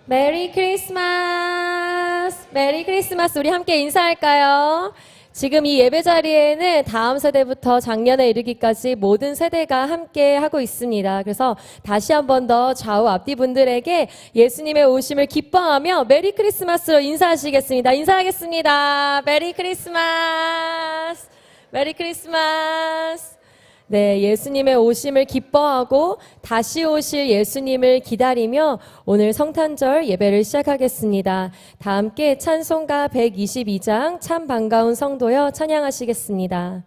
메리 크리스마스! 메리 크리스마스! 우리 함께 인사할까요? 지금 이 예배 자리에는 다음 세대부터 작년에 이르기까지 모든 세대가 함께 하고 있습니다. 그래서 다시 한 번 더 좌우 앞뒤 분들에게 예수님의 오심을 기뻐하며 메리 크리스마스로 인사하시겠습니다. 인사하겠습니다. 메리 크리스마스! 메리 크리스마스! 네, 예수님의 오심을 기뻐하고 다시 오실 예수님을 기다리며 오늘 성탄절 예배를 시작하겠습니다. 다 함께 찬송가 122장 참 반가운 성도여 찬양하시겠습니다.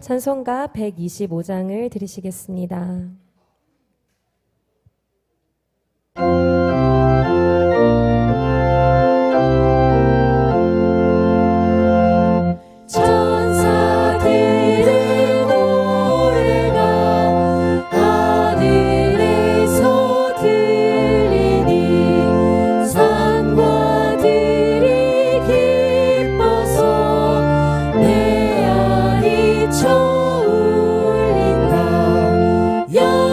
찬송가 125장을 들으시겠습니다. 여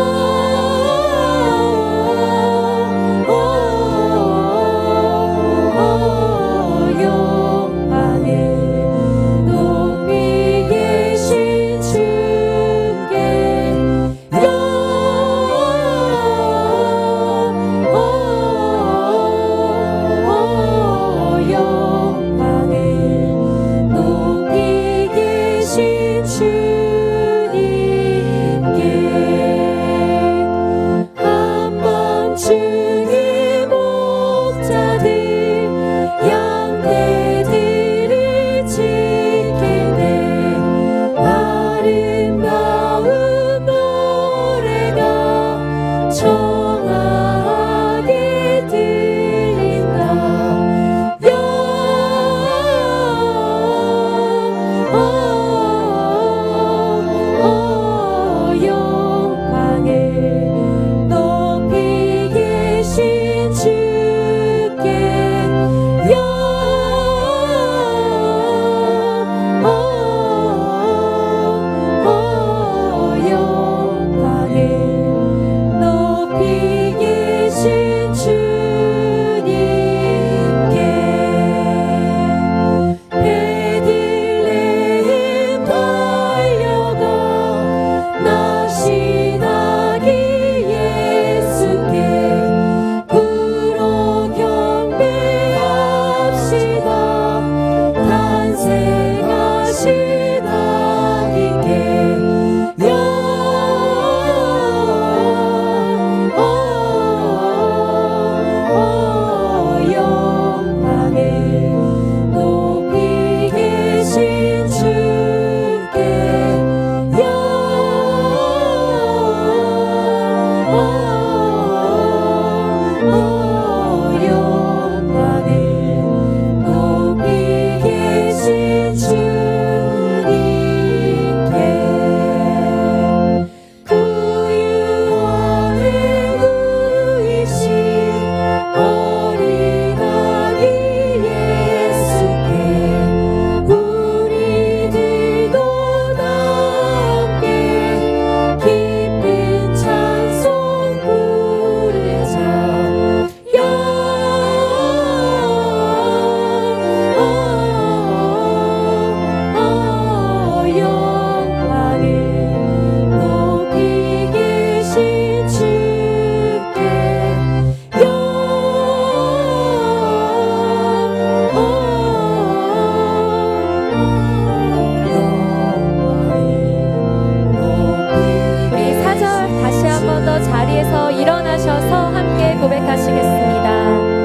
일어나셔서 함께 고백하시겠습니다.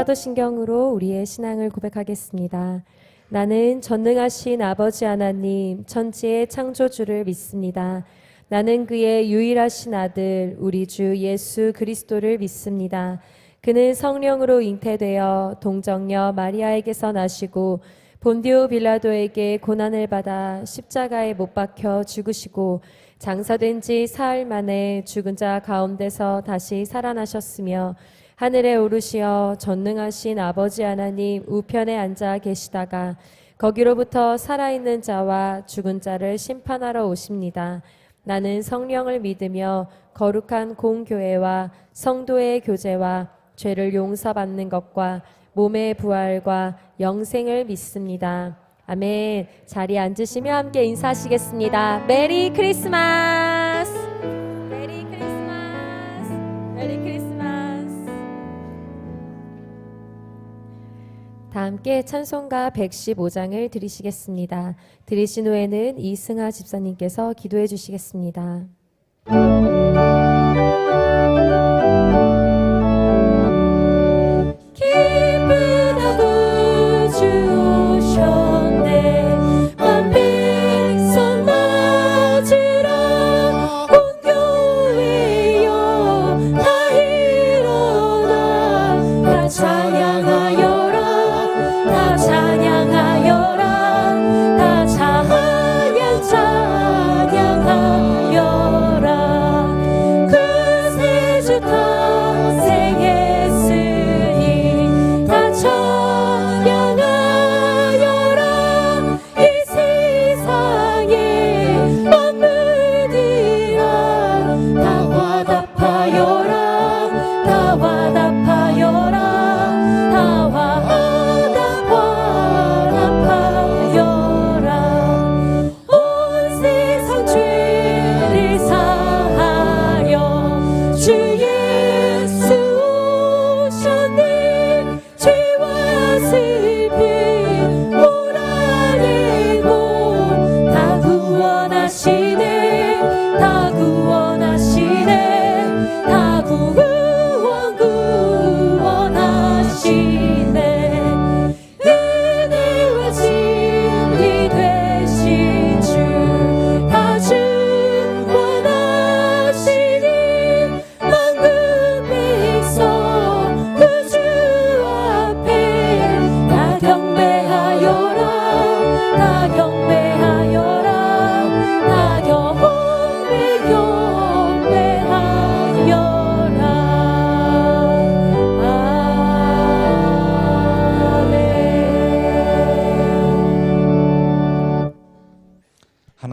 사도신경으로 우리의 신앙을 고백하겠습니다. 나는 전능하신 아버지 하나님 천지의 창조주를 믿습니다. 나는 그의 유일하신 아들 우리 주 예수 그리스도를 믿습니다. 그는 성령으로 잉태되어 동정녀 마리아에게서 나시고 본디오 빌라도에게 고난을 받아 십자가에 못 박혀 죽으시고 장사된 지 사흘 만에 죽은 자 가운데서 다시 살아나셨으며 하늘에 오르시어 전능하신 아버지 하나님 우편에 앉아 계시다가 거기로부터 살아있는 자와 죽은 자를 심판하러 오십니다. 나는 성령을 믿으며 거룩한 공교회와 성도의 교제와 죄를 용서받는 것과 몸의 부활과 영생을 믿습니다. 아멘. 자리에 앉으시며 함께 인사하시겠습니다. 메리 크리스마스! 메리 크리스마스! 메리 크리스마스! 다 함께 찬송가 115장을 드리시겠습니다. 드리신 후에는 이승하 집사님께서 기도해 주시겠습니다.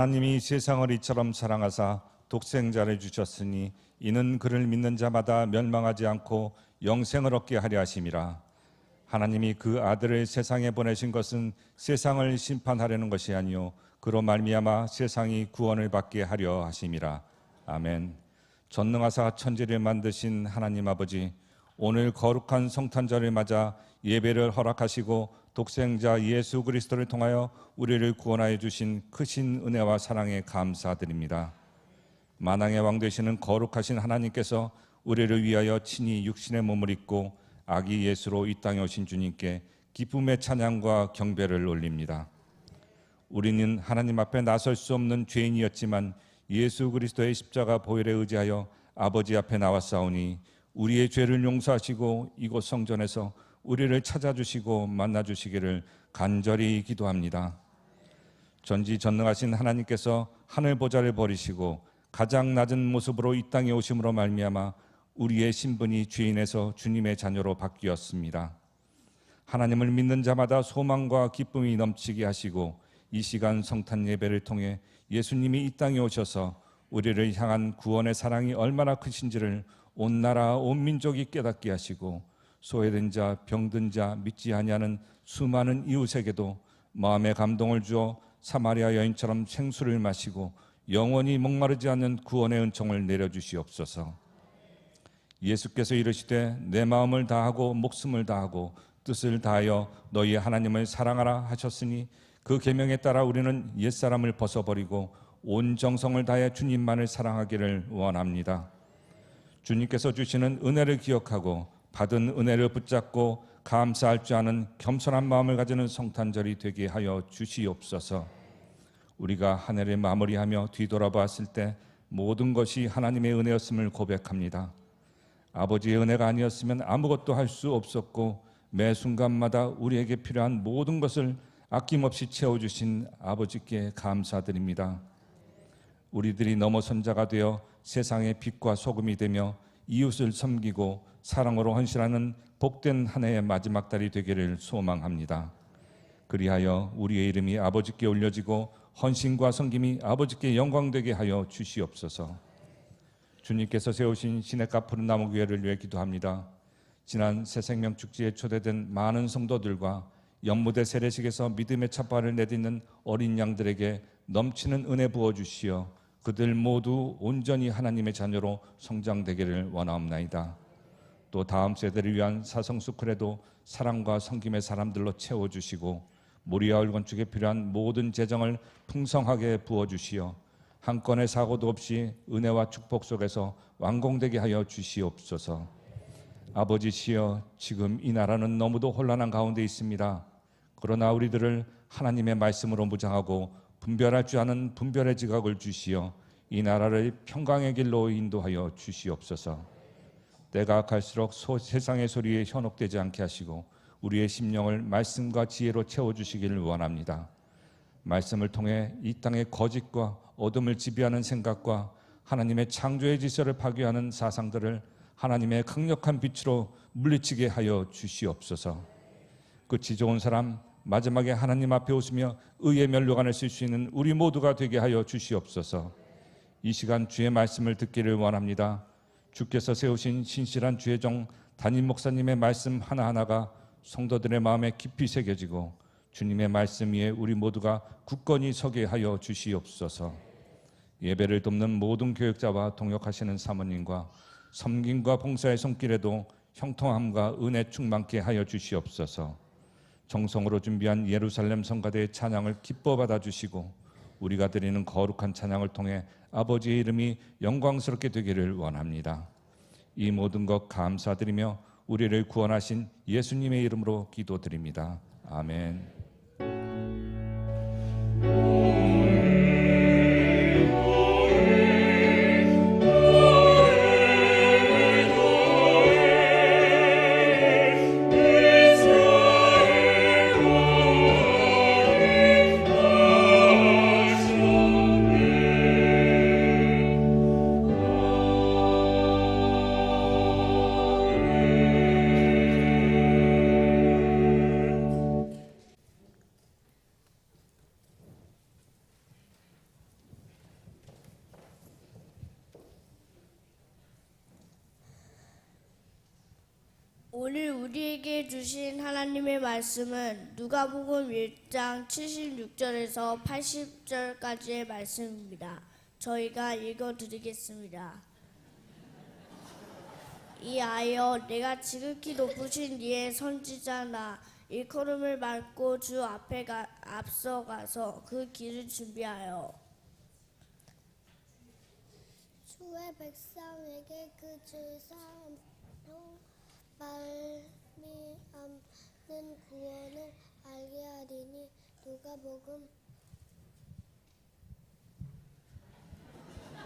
하나님이 세상을 이처럼 사랑하사 독생자를 주셨으니 이는 그를 믿는 자마다 멸망하지 않고 영생을 얻게 하려 하심이라. 하나님이 그 아들을 세상에 보내신 것은 세상을 심판하려는 것이 아니요 그로 말미암아 세상이 구원을 받게 하려 하심이라. 아멘. 전능하사 천지를 만드신 하나님 아버지, 오늘 거룩한 성탄절을 맞아 예배를 허락하시고 독생자 예수 그리스도를 통하여 우리를 구원하여 주신 크신 은혜와 사랑에 감사드립니다. 만왕의 왕 되시는 거룩하신 하나님께서 우리를 위하여 친히 육신의 몸을 입고 아기 예수로 이 땅에 오신 주님께 기쁨의 찬양과 경배를 올립니다. 우리는 하나님 앞에 나설 수 없는 죄인이었지만 예수 그리스도의 십자가 보혈에 의지하여 아버지 앞에 나왔사오니 우리의 죄를 용서하시고 이곳 성전에서 우리를 찾아주시고 만나주시기를 간절히 기도합니다. 전지전능하신 하나님께서 하늘 보좌를 버리시고 가장 낮은 모습으로 이 땅에 오심으로 말미암아 우리의 신분이 죄인에서 주님의 자녀로 바뀌었습니다. 하나님을 믿는 자마다 소망과 기쁨이 넘치게 하시고 이 시간 성탄 예배를 통해 예수님이 이 땅에 오셔서 우리를 향한 구원의 사랑이 얼마나 크신지를 온 나라 온 민족이 깨닫게 하시고 소외된 자, 병든 자, 믿지 아니하는 수많은 이웃에게도 마음의 감동을 주어 사마리아 여인처럼 생수를 마시고 영원히 목마르지 않는 구원의 은총을 내려주시옵소서. 예수께서 이르시되 내 마음을 다하고 목숨을 다하고 뜻을 다하여 너희 하나님을 사랑하라 하셨으니 그 계명에 따라 우리는 옛사람을 벗어버리고 온 정성을 다해 주님만을 사랑하기를 원합니다. 주님께서 주시는 은혜를 기억하고 받은 은혜를 붙잡고 감사할 줄 아는 겸손한 마음을 가지는 성탄절이 되게 하여 주시옵소서. 우리가 한 해를 마무리하며 뒤돌아보았을 때 모든 것이 하나님의 은혜였음을 고백합니다. 아버지의 은혜가 아니었으면 아무것도 할 수 없었고 매 순간마다 우리에게 필요한 모든 것을 아낌없이 채워주신 아버지께 감사드립니다. 우리들이 넘어선 자가 되어 세상의 빛과 소금이 되며 이웃을 섬기고 사랑으로 헌신하는 복된 한 해의 마지막 달이 되기를 소망합니다. 그리하여 우리의 이름이 아버지께 올려지고 헌신과 섬김이 아버지께 영광되게 하여 주시옵소서. 주님께서 세우신 시냇가 푸른 나무 교회를 위해 기도합니다. 지난 새생명 축제에 초대된 많은 성도들과 연무대 세례식에서 믿음의 찻발을 내딛는 어린 양들에게 넘치는 은혜 부어주시어 그들 모두 온전히 하나님의 자녀로 성장되기를 원하옵나이다. 또 다음 세대를 위한 사성수쿨에도 사랑과 섬김의 사람들로 채워주시고 모리아울 건축에 필요한 모든 재정을 풍성하게 부어주시어 한 건의 사고도 없이 은혜와 축복 속에서 완공되게 하여 주시옵소서. 아버지시여, 지금 이 나라는 너무도 혼란한 가운데 있습니다. 그러나 우리들을 하나님의 말씀으로 무장하고 분별할 줄 아는 분별의 지각을 주시어 이 나라를 평강의 길로 인도하여 주시옵소서. 때가 갈수록 세상의 소리에 현혹되지 않게 하시고 우리의 심령을 말씀과 지혜로 채워주시기를 원합니다. 말씀을 통해 이 땅의 거짓과 어둠을 지배하는 생각과 하나님의 창조의 질서를 파괴하는 사상들을 하나님의 강력한 빛으로 물리치게 하여 주시옵소서. 끝이 좋은 사람, 마지막에 하나님 앞에 오시며 의의 면류관을 쓸 수 있는 우리 모두가 되게 하여 주시옵소서. 이 시간 주의 말씀을 듣기를 원합니다. 주께서 세우신 신실한 주의 종 담임 목사님의 말씀 하나하나가 성도들의 마음에 깊이 새겨지고 주님의 말씀 위에 우리 모두가 굳건히 서게 하여 주시옵소서. 예배를 돕는 모든 교역자와 동역하시는 사모님과 섬김과 봉사의 손길에도 형통함과 은혜 충만케 하여 주시옵소서. 정성으로 준비한 예루살렘 성가대의 찬양을 기뻐 받아주시고 우리가 드리는 거룩한 찬양을 통해 아버지의 이름이 영광스럽게 되기를 원합니다. 이 모든 것 감사드리며 우리를 구원하신 예수님의 이름으로 기도드립니다. 아멘. 오늘 우리에게 주신 하나님의 말씀은 누가복음 1장 76절에서 80절까지의 말씀입니다. 저희가 읽어드리겠습니다. 이하여 내가 지극히 높으신 이의 선지자나 일컬음을 받고 주 앞에 앞서가서 그 길을 준비하여 주의 백성에게 그 죄사함 말미암는 구원을 알게 하리니. 누가복음 1장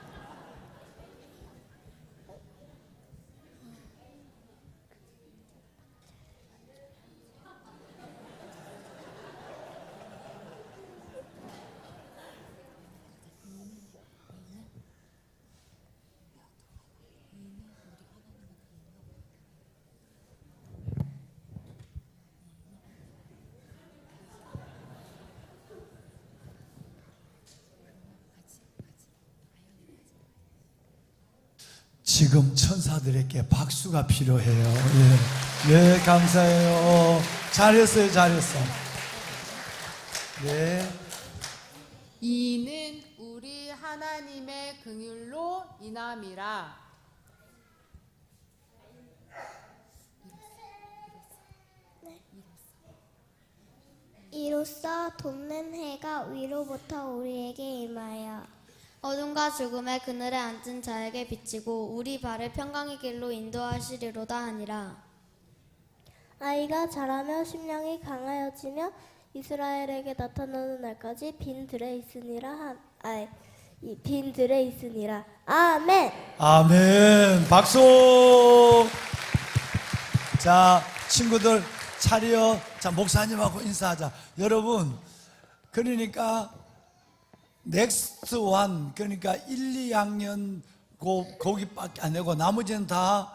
지금 천사들에게 박수가 필요해요. 예, 예, 감사해요. 잘했어요, 잘했어. 네. 이는 우리 하나님의 긍휼로 인함이라. 이로써 돕는 해가 위로부터 우리에게 임하여 어둠과 죽음의 그늘에 앉은 자에게 비치고 우리 발을 평강의 길로 인도하시리로다 하니라. 아이가 자라며 심령이 강하여지며 이스라엘에게 나타나는 날까지 빈 들에 있으니라. 빈 들에 있으니라. 아멘. 아멘. 박수. 자, 친구들 차려. 자, 목사님하고 인사하자. 여러분, 그러니까 넥스트 원, 그러니까 1, 2학년 거기밖에 안 되고 나머지는 다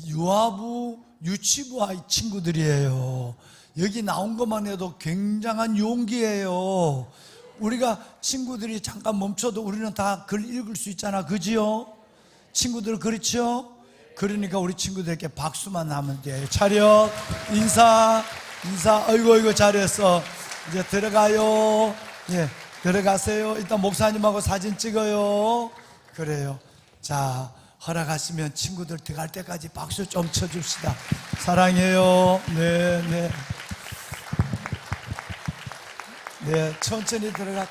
유아부, 유치부의 친구들이에요. 여기 나온 것만 해도 굉장한 용기예요. 우리가 친구들이 잠깐 멈춰도 우리는 다 글 읽을 수 있잖아. 그지요? 친구들 그렇죠? 그러니까 우리 친구들에게 박수만 하면 돼요. 차렷, 인사. 아이고 잘했어. 이제 들어가요. 예, 들어가세요. 일단 목사님하고 사진 찍어요. 그래요. 자, 허락하시면 친구들 들어갈 때까지 박수 좀 쳐줍시다. 사랑해요. 네. 네, 천천히 들어가.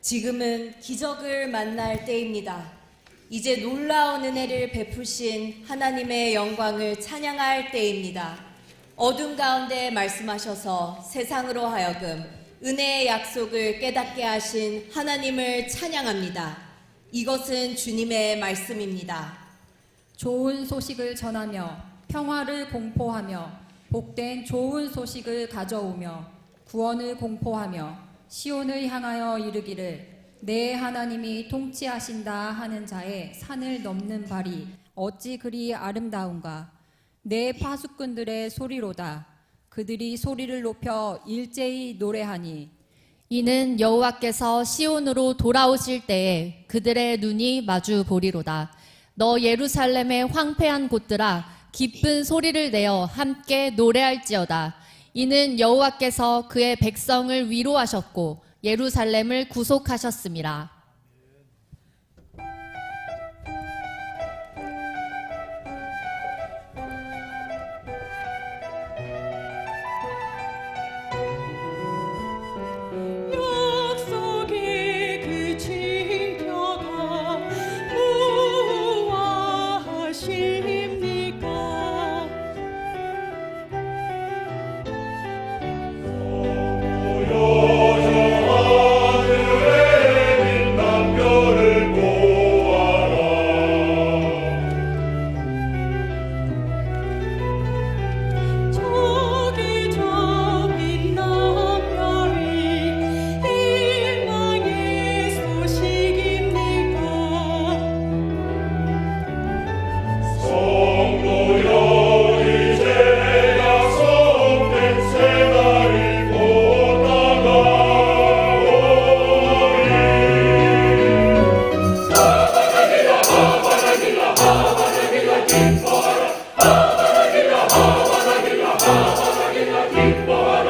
지금은 기적을 만날 때입니다. 이제 놀라운 은혜를 베푸신 하나님의 영광을 찬양할 때입니다. 어둠 가운데 말씀하셔서 세상으로 하여금 은혜의 약속을 깨닫게 하신 하나님을 찬양합니다. 이것은 주님의 말씀입니다. 좋은 소식을 전하며 평화를 공포하며 복된 좋은 소식을 가져오며 구원을 공포하며 시온을 향하여 이르기를 내 하나님이 통치하신다 하는 자의 산을 넘는 발이 어찌 그리 아름다운가. 내 파수꾼들의 소리로다. 그들이 소리를 높여 일제히 노래하니 이는 여호와께서 시온으로 돌아오실 때에 그들의 눈이 마주 보리로다. 너 예루살렘의 황폐한 곳들아 기쁜 소리를 내어 함께 노래할지어다. 이는 여호와께서 그의 백성을 위로하셨고 예루살렘을 구속하셨습니다. 약속의 그 징표가 무엇입니까? 저기 저 빛난 별이 희망의 소식입니까? 성도여 이제 약속된 새날이 곧 다가오리. 기뻐하라.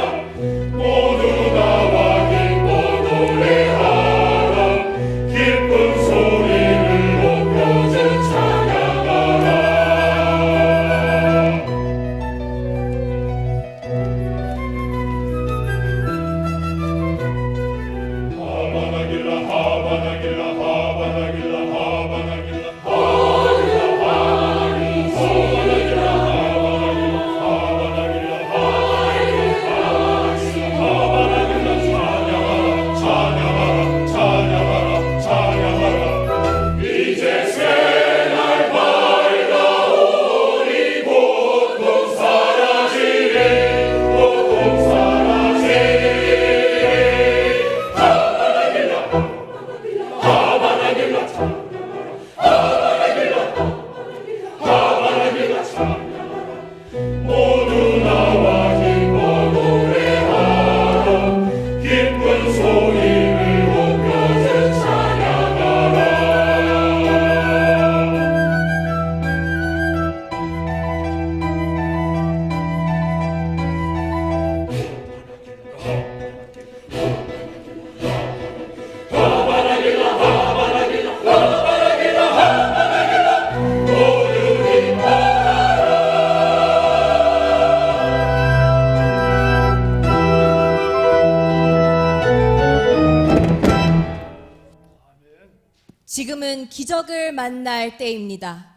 모두 나와 기뻐 노래하라. 기쁜 소리를 높여 주 찬양하라. 하바나길라 하바나길라 하바나길라 하바나길라 모두 나와 기뻐 노래하라. 기쁜 소리를 높여 주 찬양하라. 지금은 기적을 만날 때입니다.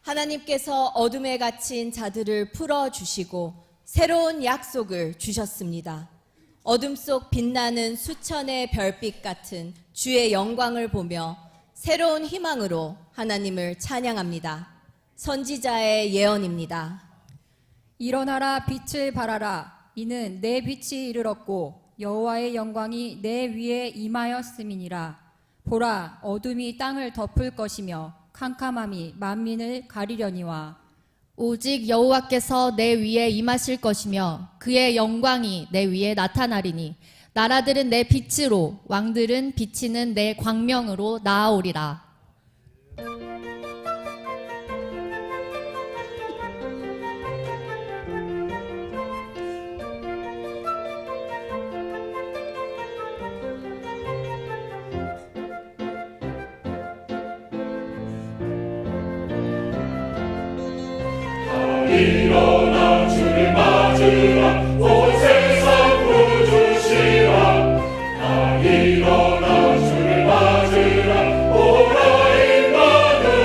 하나님께서 어둠에 갇힌 자들을 풀어주시고 새로운 약속을 주셨습니다. 어둠 속 빛나는 수천의 별빛 같은 주의 영광을 보며 새로운 희망으로 하나님을 찬양합니다. 선지자의 예언입니다. 일어나라 빛을 발하라. 이는 내 빛이 이르렀고 여호와의 영광이 내 위에 임하였음이니라. 보라, 어둠이 땅을 덮을 것이며 캄캄함이 만민을 가리려니와 오직 여호와께서 내 위에 임하실 것이며 그의 영광이 내 위에 나타나리니 나라들은 내 빛으로 왕들은 비치는 내 광명으로 나아오리라. 일어나 주를 맞으라. 온 세상 구주시라. 다 일어나 주를 맞으라. 오라 임마누엘.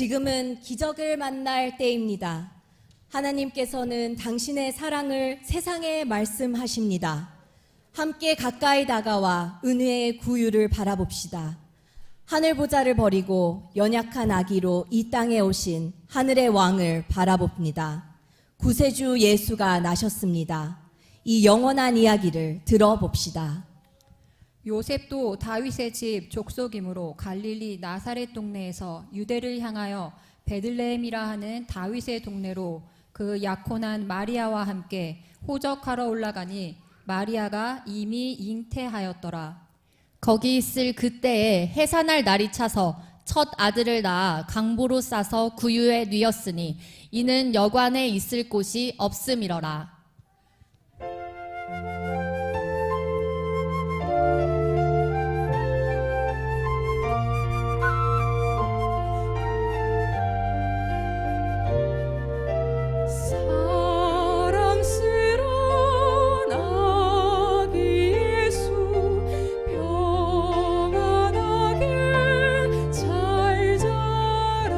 지금은 기적을 만날 때입니다. 하나님께서는 당신의 사랑을 세상에 말씀하십니다. 함께 가까이 다가와 은혜의 구유를 바라봅시다. 하늘 보좌를 버리고 연약한 아기로 이 땅에 오신 하늘의 왕을 바라봅니다. 구세주 예수가 나셨습니다. 이 영원한 이야기를 들어봅시다. 요셉도 다윗의 집 족속이므로 갈릴리 나사렛 동네에서 유대를 향하여 베들레헴이라 하는 다윗의 동네로 그 약혼한 마리아와 함께 호적하러 올라가니 마리아가 이미 잉태하였더라. 거기 있을 그때에 해산할 날이 차서 첫 아들을 낳아 강보로 싸서 구유에 뉘었으니 이는 여관에 있을 곳이 없음이러라. 사랑스러운 아기 예수 평안하게 잘 자라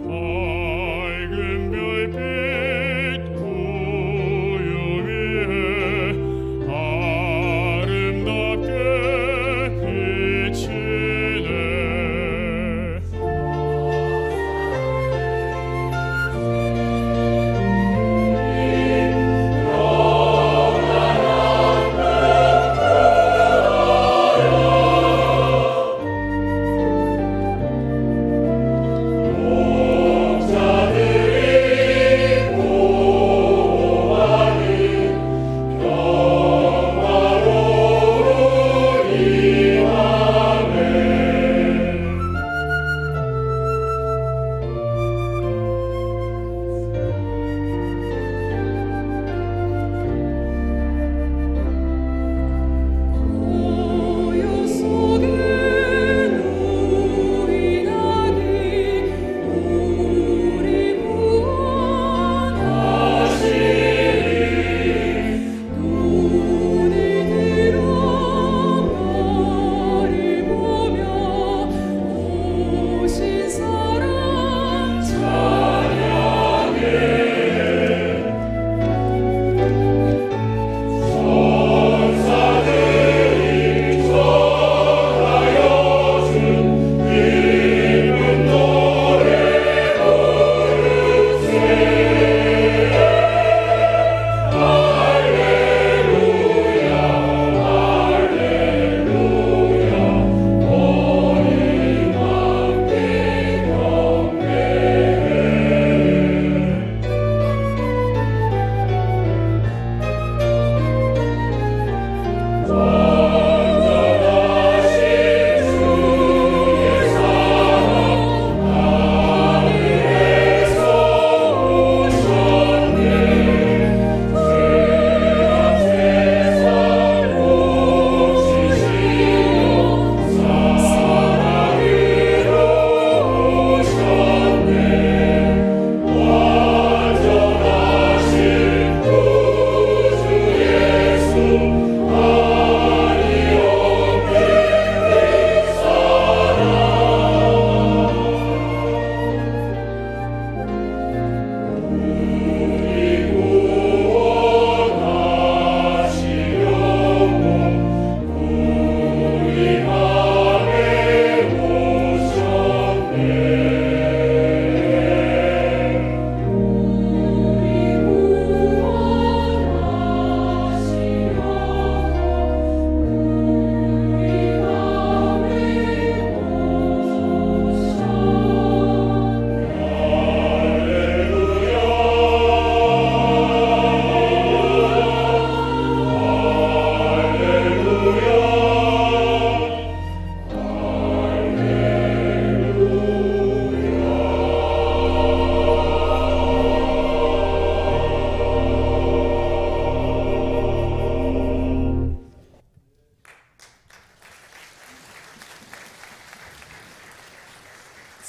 밝은 별빛 고요해 아름답게 비치네 고요 속에 누이나니 우리 구원하시리 눈이 들어 별을 보며 오신 사랑 찬양해 천사들이 전하여 준 기쁜 노래 부르세 할렐루야 할렐루야 너희 함께 완전하신 주의 사랑 하늘에서 오셨네 죄악 세상 고치시며 사랑으로 오셨네 완전하신 구주 예수 아리 없는 그 사랑 우리 구원하시려고 우리 맘에 오셨네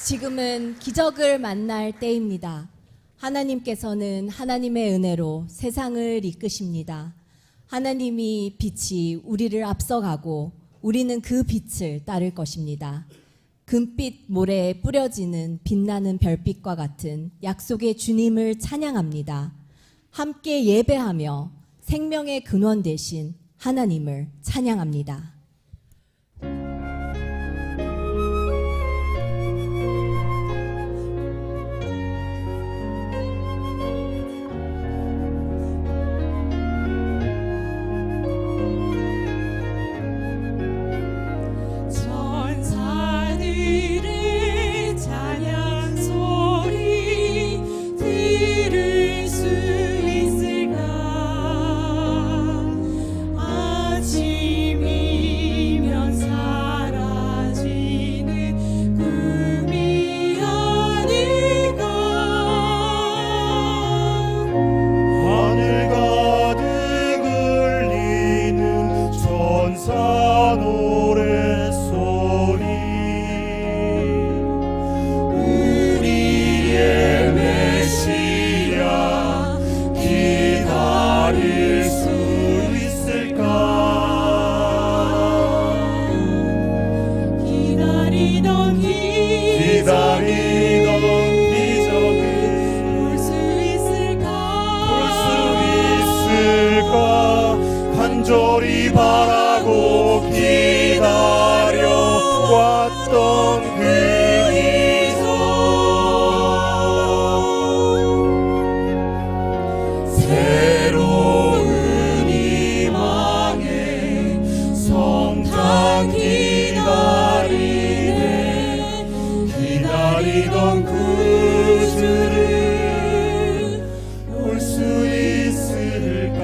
지금은 기적을 만날 때입니다. 하나님께서는 하나님의 은혜로 세상을 이끄십니다. 하나님이 빛이 우리를 앞서가고 우리는 그 빛을 따를 것입니다. 금빛 모래에 뿌려지는 빛나는 별빛과 같은 약속의 주님을 찬양합니다. 함께 예배하며 생명의 근원 되신 하나님을 찬양합니다. 천사들의 찬양 소리 들을 수 있을까? 아침이면 사라지는 꿈이 아닐까? 하늘 가득 울리는 천사 노랫소리 우리의 메시아 기다릴 수 있을까? 기다리던 기적을 볼 수 있을까? 간절히 바라고 기다려 왔던 그 기적 새로운 희망에 성탄 기다리던 구주를 볼 수 있을까?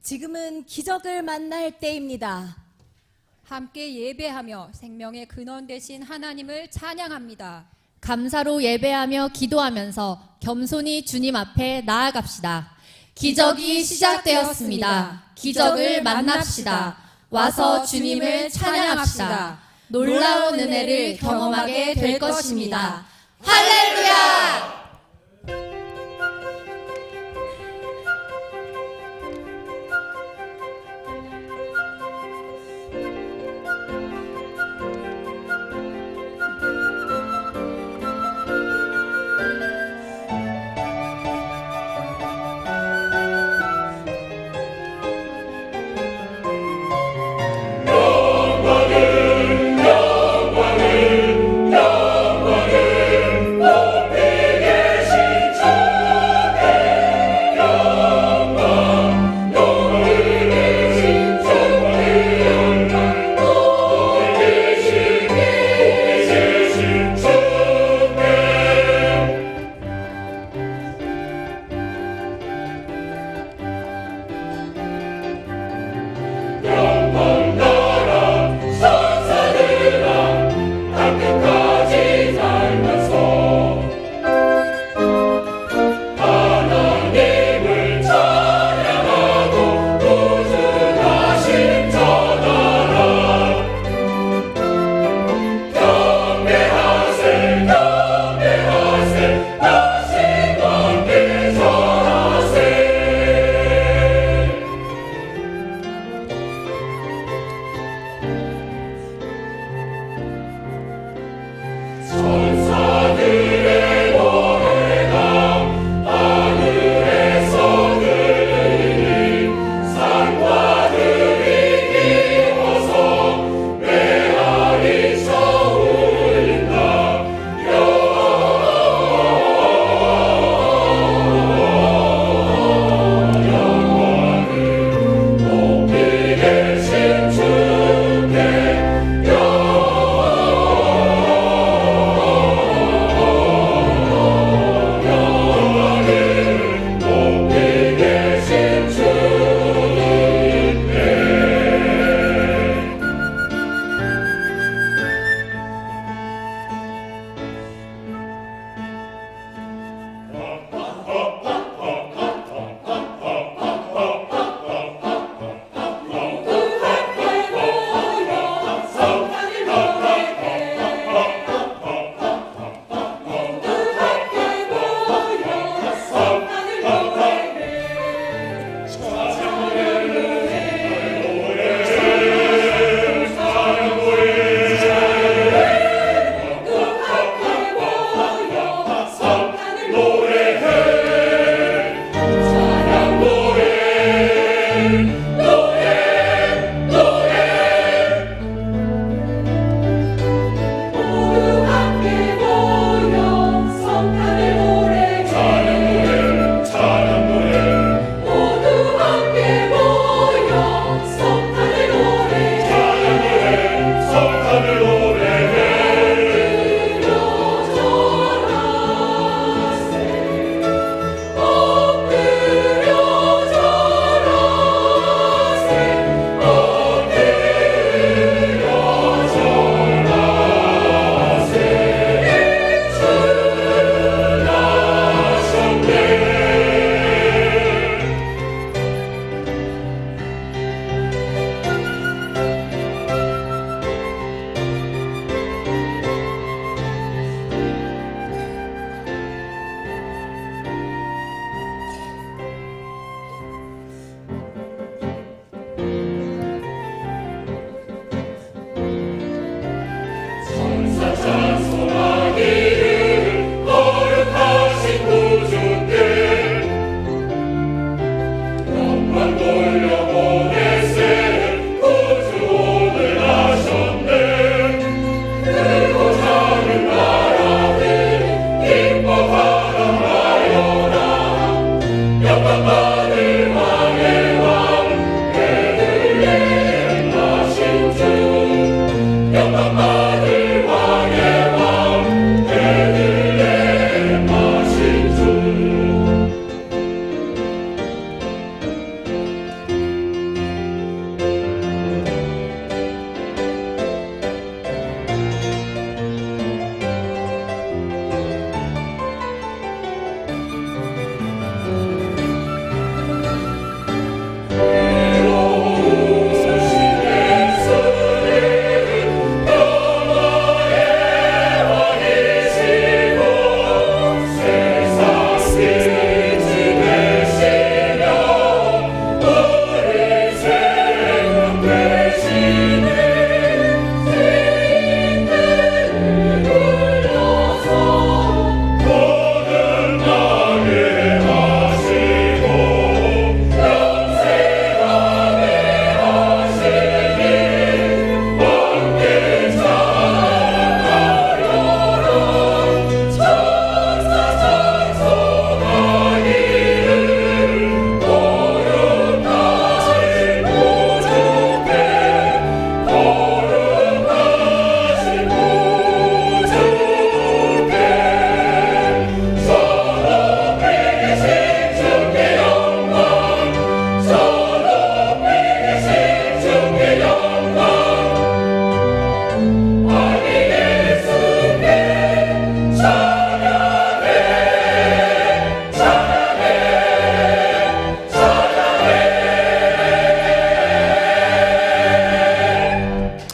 지금은 기적을 만날 때입니다. 함께 예배하며 생명의 근원 되신 하나님을 찬양합니다. 감사로 예배하며 기도하면서 겸손히 주님 앞에 나아갑시다. 기적이 시작되었습니다. 기적을 만납시다. 와서 주님을 찬양합시다. 놀라운 은혜를 경험하게 될 것입니다. 할렐루야! 영광을 높이게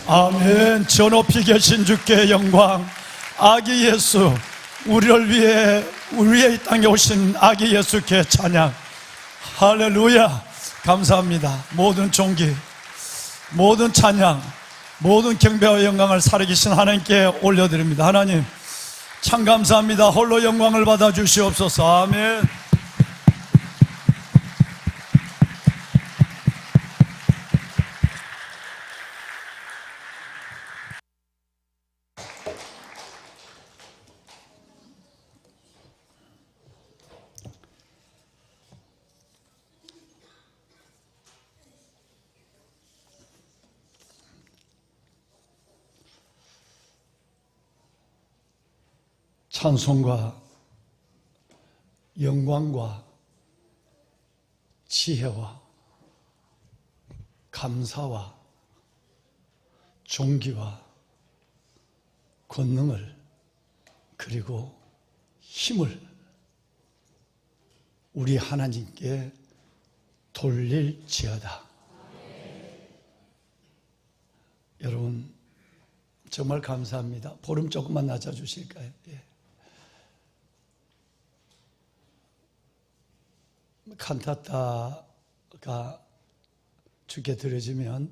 아멘. 저 높이 계신 주께 영광. 아기 예수, 우리를 위해 우리의 이 땅에 오신 아기 예수께 찬양. 할렐루야. 감사합니다. 모든 존귀, 모든 찬양, 모든 경배와 영광을 살아계신 하나님께 올려드립니다. 하나님 참 감사합니다. 홀로 영광을 받아 주시옵소서. 아멘. 찬송과 영광과 지혜와 감사와 존귀와 권능을 그리고 힘을 우리 하나님께 돌릴지어다. 여러분 정말 감사합니다. 볼륨 조금만 낮아주실까요? 예. 칸타타가 주께 드려지면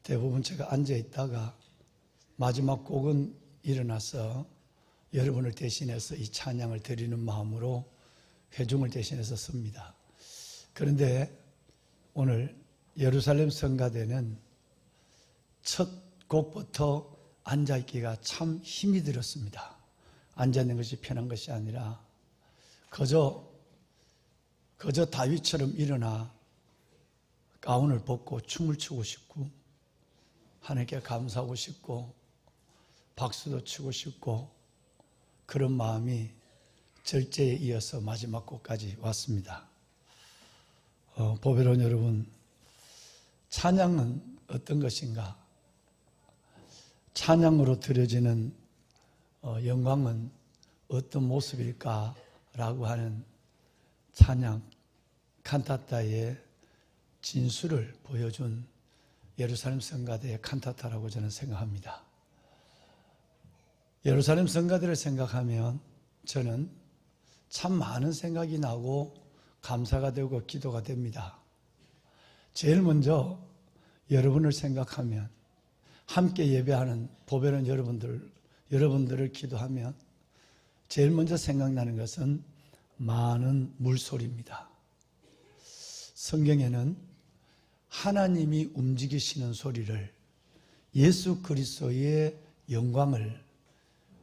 대부분 제가 앉아 있다가 마지막 곡은 일어나서 여러분을 대신해서 이 찬양을 드리는 마음으로 회중을 대신해서 씁니다. 그런데 오늘 예루살렘 성가대는 첫 곡부터 앉아있기가 참 힘이 들었습니다. 앉아있는 것이 편한 것이 아니라 그저 다윗처럼 일어나 가운을 벗고 춤을 추고 싶고 하나님께 감사하고 싶고 박수도 치고 싶고 그런 마음이 절제에 이어서 마지막 곡까지 왔습니다. 보배로운 여러분, 찬양은 어떤 것인가? 찬양으로 드려지는 영광은 어떤 모습일까라고 하는 찬양 칸타타의 진수를 보여준 예루살렘 성가대의 칸타타라고 저는 생각합니다. 예루살렘 성가대를 생각하면 저는 참 많은 생각이 나고 감사가 되고 기도가 됩니다. 제일 먼저 여러분을 생각하면 함께 예배하는 보배로운 여러분들 여러분들을 기도하면 제일 먼저 생각나는 것은 많은 물소리입니다. 성경에는 하나님이 움직이시는 소리를, 예수 그리스도의 영광을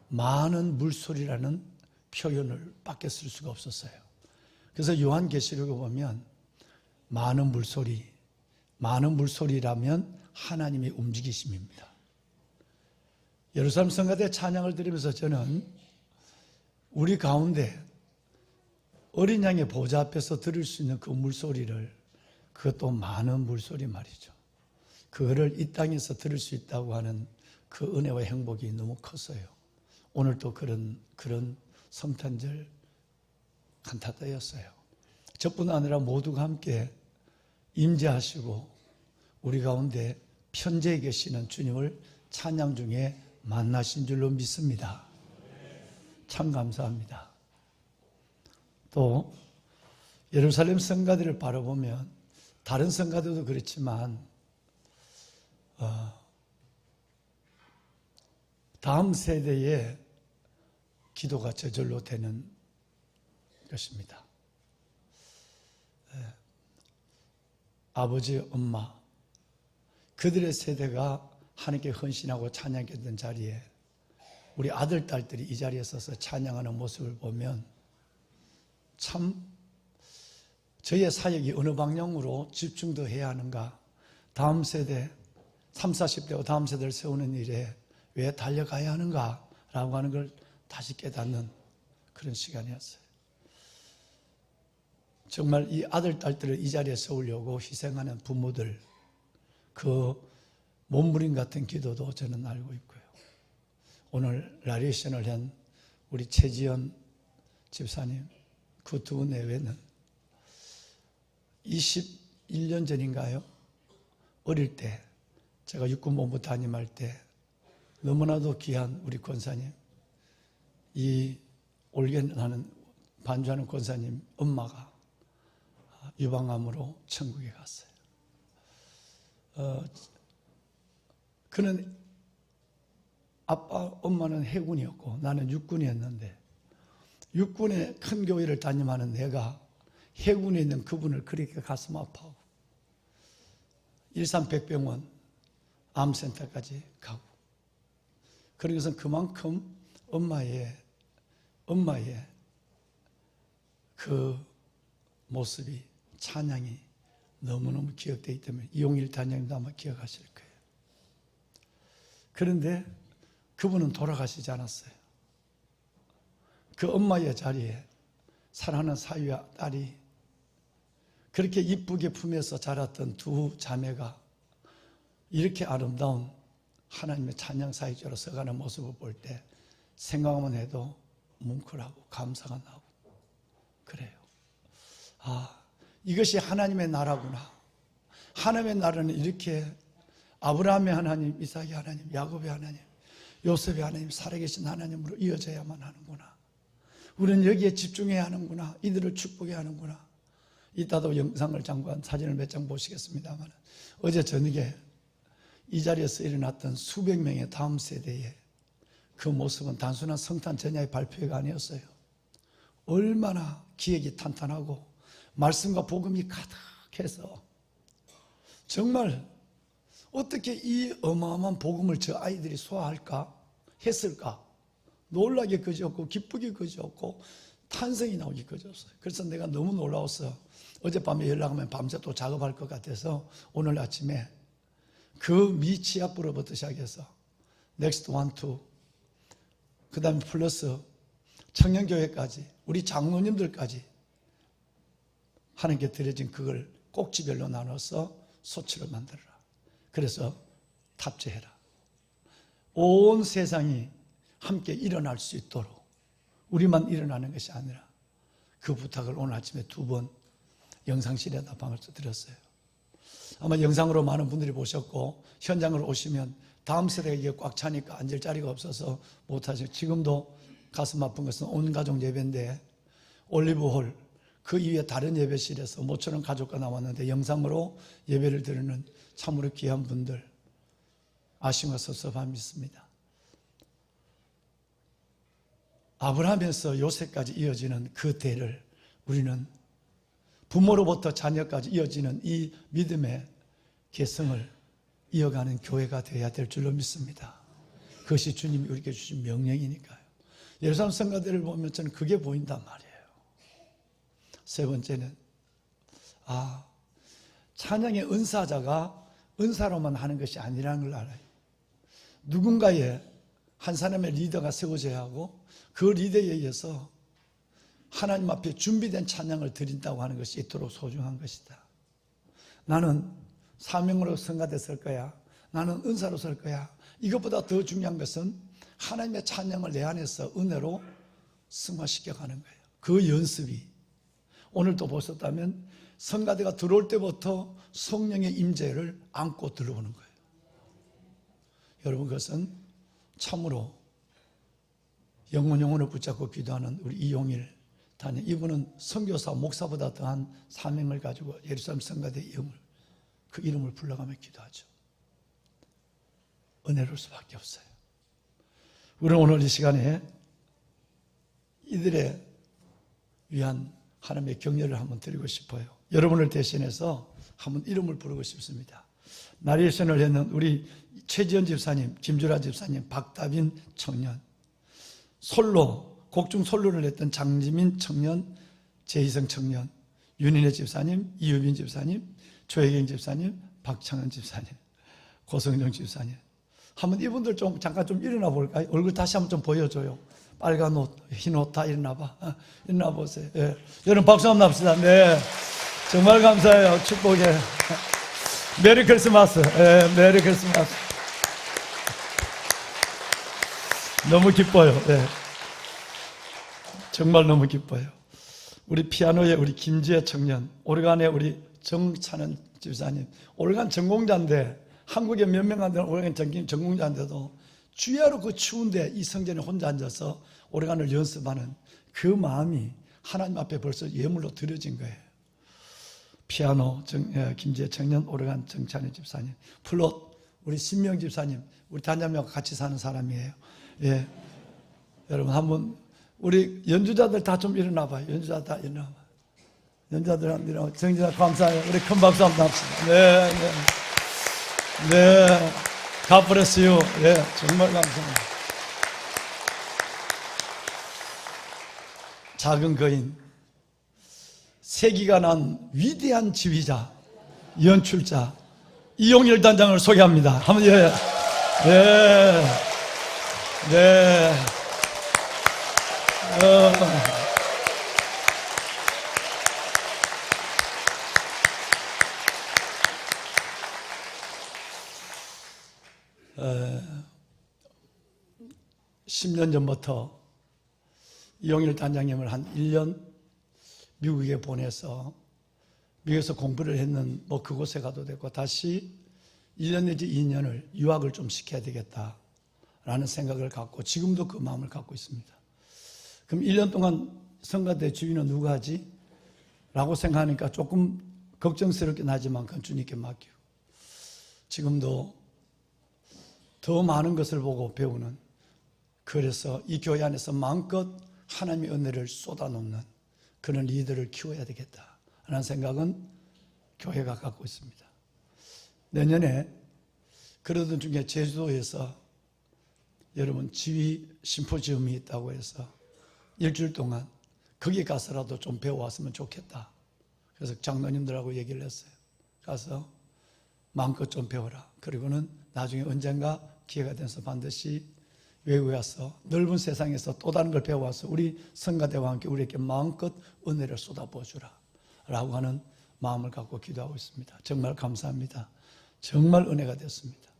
많은 물소리라는 표현을 밖에 쓸 수가 없었어요. 그래서 요한계시록에 보면 많은 물소리라면 하나님의 움직이심입니다. 예루살렘 성가대 찬양을 들으면서 저는 우리 가운데 어린 양의 보좌 앞에서 들을 수 있는 그 물소리를, 그것도 많은 물소리 말이죠, 그거를 이 땅에서 들을 수 있다고 하는 그 은혜와 행복이 너무 컸어요. 오늘도 그런 성탄절 칸타타였어요. 저뿐 아니라 모두가 함께 임재하시고 우리 가운데 편재에 계시는 주님을 찬양 중에 만나신 줄로 믿습니다. 참 감사합니다. 또 예루살렘 성가들을 바라보면 다른 성가들도 그렇지만 다음 세대의 기도가 저절로 되는 것입니다. 아버지, 엄마, 그들의 세대가 하나님께 헌신하고 찬양했던 자리에 우리 아들, 딸들이 이 자리에 서서 찬양하는 모습을 보면 참 저희의 사역이 어느 방향으로 집중 더 해야 하는가, 다음 세대 30, 40대와 다음 세대를 세우는 일에 왜 달려가야 하는가 라고 하는 걸 다시 깨닫는 그런 시간이었어요. 정말 이 아들, 딸들을 이 자리에 세우려고 희생하는 부모들, 그 몸부림 같은 기도도 저는 알고 있고요. 오늘 라리에이션을 한 우리 최지연 집사님, 그 두 내외는 21년 전인가요? 어릴 때 제가 육군본부 담임할 때 너무나도 귀한 우리 권사님, 이 올겐하는 반주하는 권사님 엄마가 유방암으로 천국에 갔어요. 그는 아빠, 엄마는 해군이었고 나는 육군이었는데 육군의 큰 교회를 담임하는 내가 해군에 있는 그분을 그렇게 가슴 아파하고 일산백병원 암센터까지 가고, 그런 것은 그만큼 엄마의 그 모습이, 찬양이 너무너무 기억되기 때문에 이용일 단장님도 아마 기억하실 거예요. 그런데 그분은 돌아가시지 않았어요. 그 엄마의 자리에 사랑하는 사위와 딸이 그렇게 이쁘게 품에서 자랐던 두 자매가 이렇게 아름다운 하나님의 찬양 사역자로 서가는 모습을 볼 때 생각만 해도 뭉클하고 감사가 나고 그래요. 이것이 하나님의 나라구나. 하나님의 나라는 이렇게 아브라함의 하나님, 이삭의 하나님, 야곱의 하나님, 요셉의 하나님, 살아계신 하나님으로 이어져야만 하는구나. 우리는 여기에 집중해야 하는구나. 이들을 축복해야 하는구나. 이따도 영상을 잠깐 사진을 몇 장 보시겠습니다만, 어제 저녁에 이 자리에서 일어났던 수백 명의 다음 세대의 그 모습은 단순한 성탄 전야의 발표가 아니었어요. 얼마나 기획이 탄탄하고 말씀과 복음이 가득해서 정말 어떻게 이 어마어마한 복음을 저 아이들이 소화할까 했을까. 놀라게 그지없고 기쁘게 그지없고 탄성이 나오기 그지없어요. 그래서 내가 너무 놀라웠어. 어젯밤에 연락하면 밤새 또 작업할 것 같아서 오늘 아침에 그 미취학부로부터 시작해서 넥스트 1, 2, 그 다음에 플러스 청년교회까지 우리 장로님들까지 하나님께 드려진 그걸 꼭지별로 나눠서 소치를 만들어라. 그래서 탑재해라. 온 세상이 함께 일어날 수 있도록 우리만 일어나는 것이 아니라 그 부탁을 오늘 아침에 2번 영상실에다 방을 드렸어요. 아마 영상으로 많은 분들이 보셨고 현장으로 오시면 다음 세대가 이게 꽉 차니까 앉을 자리가 없어서 못하시고, 지금도 가슴 아픈 것은 온 가족 예배인데 올리브홀 그 이후에 다른 예배실에서 모처럼 가족과 나왔는데 영상으로 예배를 드리는 참으로 귀한 분들, 아쉬움과 섭섭함이 있습니다. 아브라함에서 요셉까지 이어지는 그 대를 우리는 부모로부터 자녀까지 이어지는 이 믿음의 계승을 이어가는 교회가 되어야 될 줄로 믿습니다. 그것이 주님이 우리에게 주신 명령이니까요. 예루살렘 성가대를 보면 저는 그게 보인단 말이에요. 세 번째는 찬양의 은사자가 은사로만 하는 것이 아니라는 걸 알아요. 누군가의 한 사람의 리더가 세워져야 하고 그 리더에 의해서 하나님 앞에 준비된 찬양을 드린다고 하는 것이 이토록 소중한 것이다. 나는 사명으로 성가대 설 거야. 나는 은사로 설 거야. 이것보다 더 중요한 것은 하나님의 찬양을 내 안에서 은혜로 승화시켜 가는 거예요. 그 연습이 오늘도 보셨다면 성가대가 들어올 때부터 성령의 임재를 안고 들어오는 거예요. 여러분, 그것은 참으로 영혼을 붙잡고 기도하는 우리 이용일 단임, 이분은 선교사, 목사보다 더한 사명을 가지고 예루살렘 성가대의 그 이름을 불러가며 기도하죠. 은혜로울 수밖에 없어요. 우리는 오늘 이 시간에 이들에 위한 하나님의 격려를 한번 드리고 싶어요. 여러분을 대신해서 한번 이름을 부르고 싶습니다. 나레이션을 했는 우리 최지연 집사님, 김주라 집사님, 박다빈 청년, 곡중 솔로를 했던 장지민 청년, 재희성 청년, 윤인혜 집사님, 이유빈 집사님, 조혜경 집사님, 박창은 집사님, 고성정 집사님. 한번 이분들 잠깐 일어나 볼까요? 얼굴 다시 한번 좀 보여줘요. 빨간 옷, 흰 옷 다 일어나 봐. 일어나 보세요. 예. 여러분 박수 한번 납시다. 네. 정말 감사해요. 축복해. 메리 크리스마스. 예, 메리 크리스마스. 너무 기뻐요. 예. 정말 너무 기뻐요. 우리 피아노의 우리 김지혜 청년, 오르간의 우리 정찬은 집사님, 오르간 전공자인데 한국에 몇 명 안 되는 오르간 전공자인데도 주야로 그 추운데 이 성전에 혼자 앉아서 오르간을 연습하는 그 마음이 하나님 앞에 벌써 예물로 드려진 거예요. 피아노 김지혜 청년, 오르간 정찬은 집사님, 플롯 우리 신명 집사님, 우리 단장님과 같이 사는 사람이에요. 예, 여러분 한번 우리 연주자들 다 좀 일어나 봐요. 연주자 다 일어나 봐. 연주자들 한번 일어나. 정진아 감사해요. 우리 큰 박수 한번 합시다. 네, 네. 네. God bless you. 네, 정말 감사합니다. 작은 거인, 세기가 난 위대한 지휘자, 연출자 이용일 단장을 소개합니다. 한번 예, 네, 네. 어, 10년 전부터 이용일 단장님을 한 1년 미국에 보내서 미국에서 공부를 했는 그곳에 가도 되고 다시 1년 내지 2년을 유학을 좀 시켜야 되겠다라는 생각을 갖고 지금도 그 마음을 갖고 있습니다. 그럼 1년 동안 성가대 주인은 누가 하지? 라고 생각하니까 조금 걱정스럽긴 하지만 그건 주님께 맡기고 지금도 더 많은 것을 보고 배우는, 그래서 이 교회 안에서 마음껏 하나님의 은혜를 쏟아놓는 그런 리더를 키워야 되겠다라는 생각은 교회가 갖고 있습니다. 내년에 그러던 중에 제주도에서 여러분 지휘 심포지움이 있다고 해서 일주일 동안 거기 가서라도 좀 배워왔으면 좋겠다. 그래서 장로님들하고 얘기를 했어요. 가서 마음껏 좀 배워라. 그리고는 나중에 언젠가 기회가 돼서 반드시 외국에 가서 넓은 세상에서 또 다른 걸 배워와서 우리 성가대와 함께 우리에게 마음껏 은혜를 쏟아부어주라 라고 하는 마음을 갖고 기도하고 있습니다. 정말 감사합니다. 정말 은혜가 됐습니다.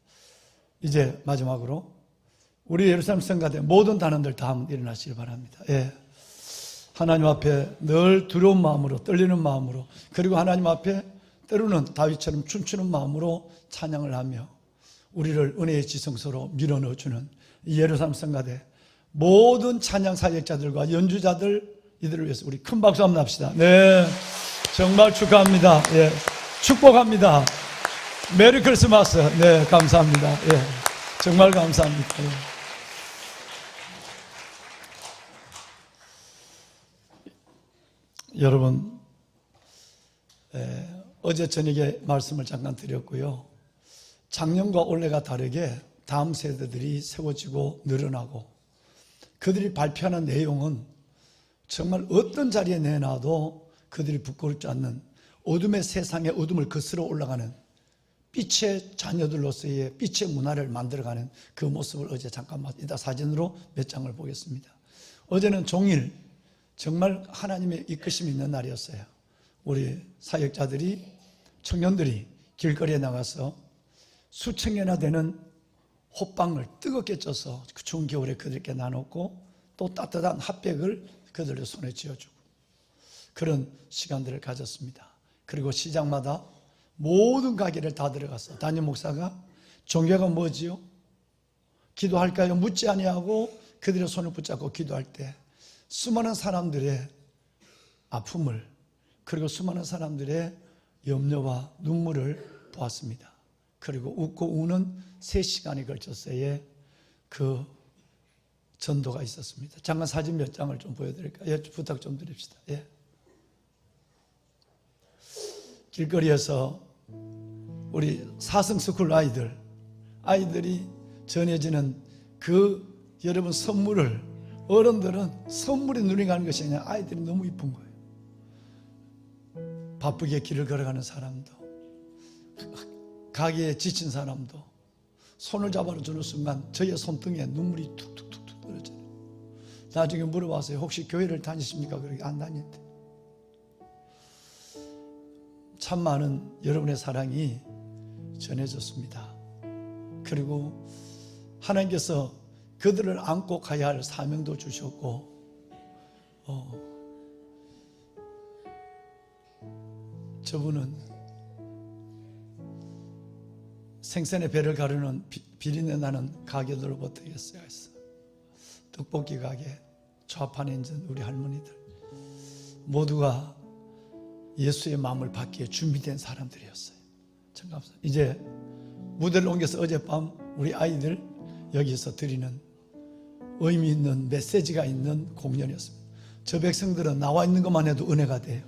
이제 마지막으로 우리 예루살렘 성가대 모든 단원들 다 한번 일어나시길 바랍니다. 예. 하나님 앞에 늘 두려운 마음으로, 떨리는 마음으로, 그리고 하나님 앞에 때로는 다윗처럼 춤추는 마음으로 찬양을 하며 우리를 은혜의 지성소로 밀어넣어주는 이 예루살렘 성가대 모든 찬양 사역자들과 연주자들, 이들을 위해서 우리 큰 박수 한번 합시다. 네, 정말 축하합니다. 예, 축복합니다. 메리 크리스마스. 네, 감사합니다. 예, 정말 감사합니다. 예. 여러분, 어제 저녁에 말씀을 잠깐 드렸고요. 작년과 올해가 다르게 다음 세대들이 세워지고 늘어나고 그들이 발표하는 내용은 정말 어떤 자리에 내놔도 그들이 부끄럽지 않는 어둠의 세상의 어둠을 거스러 올라가는 빛의 자녀들로서의 빛의 문화를 만들어가는 그 모습을 어제 잠깐 이따 사진으로 몇 장을 보겠습니다. 어제는 종일 정말 하나님의 이끄심이 있는 날이었어요. 우리 사역자들이, 청년들이 길거리에 나가서 수천 개나 되는 호빵을 뜨겁게 쪄서 그 추운 겨울에 그들께 나눴고 또 따뜻한 핫백을 그들의 손에 쥐어주고 그런 시간들을 가졌습니다. 그리고 시장마다 모든 가게를 다 들어가서 담임 목사가 종교가 뭐지요? 기도할까요? 묻지 아니하고 그들의 손을 붙잡고 기도할 때 수많은 사람들의 아픔을 그리고 수많은 사람들의 염려와 눈물을 보았습니다. 그리고 웃고 우는 3시간에 걸쳐서의 그 전도가 있었습니다. 잠깐 사진 몇 장을 좀 보여드릴까요? 예, 부탁 좀 드립시다. 예. 길거리에서 우리 사성스쿨 아이들이 전해지는 그 여러분 선물을 어른들은 선물에 눈이 가는 것이 아니라 아이들이 너무 이쁜 거예요. 바쁘게 길을 걸어가는 사람도 가게에 지친 사람도 손을 잡아주는 순간 저의 손등에 눈물이 툭툭툭툭 떨어져요. 나중에 물어봤어요. 혹시 교회를 다니십니까? 그러게 안 다녔대. 참 많은 여러분의 사랑이 전해졌습니다. 그리고 하나님께서 그들을 안고 가야 할 사명도 주셨고 저분은 생선의 배를 가르는 비린내 나는 가게들로부터 했어요. 떡볶이 가게, 좌판에 있는 우리 할머니들 모두가 예수의 마음을 받기에 준비된 사람들이었어요. 참 감사합니다. 이제 무대를 옮겨서 어젯밤 우리 아이들 여기서 드리는 의미 있는 메시지가 있는 공연이었습니다. 저 백성들은 나와 있는 것만 해도 은혜가 돼요.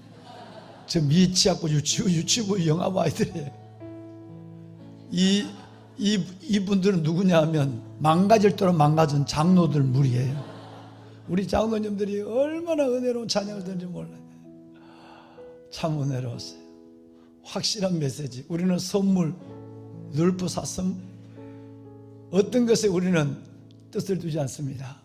저 미취학부 유치부 영아부 아이들이에요. 이분들은 누구냐 하면 망가질도록 망가진 장로들 무리예요. 우리 장로님들이 얼마나 은혜로운 찬양을 듣는지 몰라요. 참 은혜로웠어요. 확실한 메시지. 우리는 선물, 늘부사슴 어떤 것에 우리는 뜻을 두지 않습니다.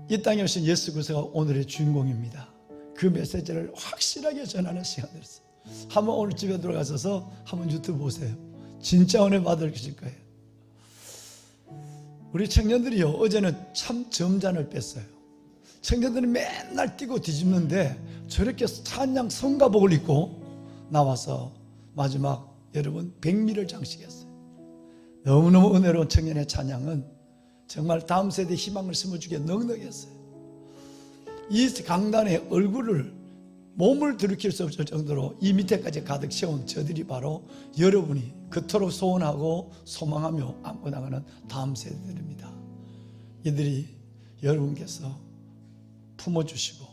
이 땅에 오신 예수 그리스도가 오늘의 주인공입니다. 그 메시지를 확실하게 전하는 시간이었어요. 한번 오늘 집에 들어가셔서 한번 유튜브 보세요. 진짜 은혜 받으실 거예요. 우리 청년들이요, 어제는 참 점잔을 뺐어요. 청년들은 맨날 뛰고 뒤집는데 저렇게 찬양 성가복을 입고 나와서 마지막 여러분 백미를 장식했어요. 너무너무 은혜로운 청년의 찬양은 정말 다음 세대에 희망을 심어주기에 넉넉했어요. 이 강단에 얼굴을 몸을 들이킬 수 없을 정도로 이 밑에까지 가득 채운 저들이 바로 여러분이 그토록 소원하고 소망하며 안고 나가는 다음 세대들입니다. 이들이 여러분께서 품어주시고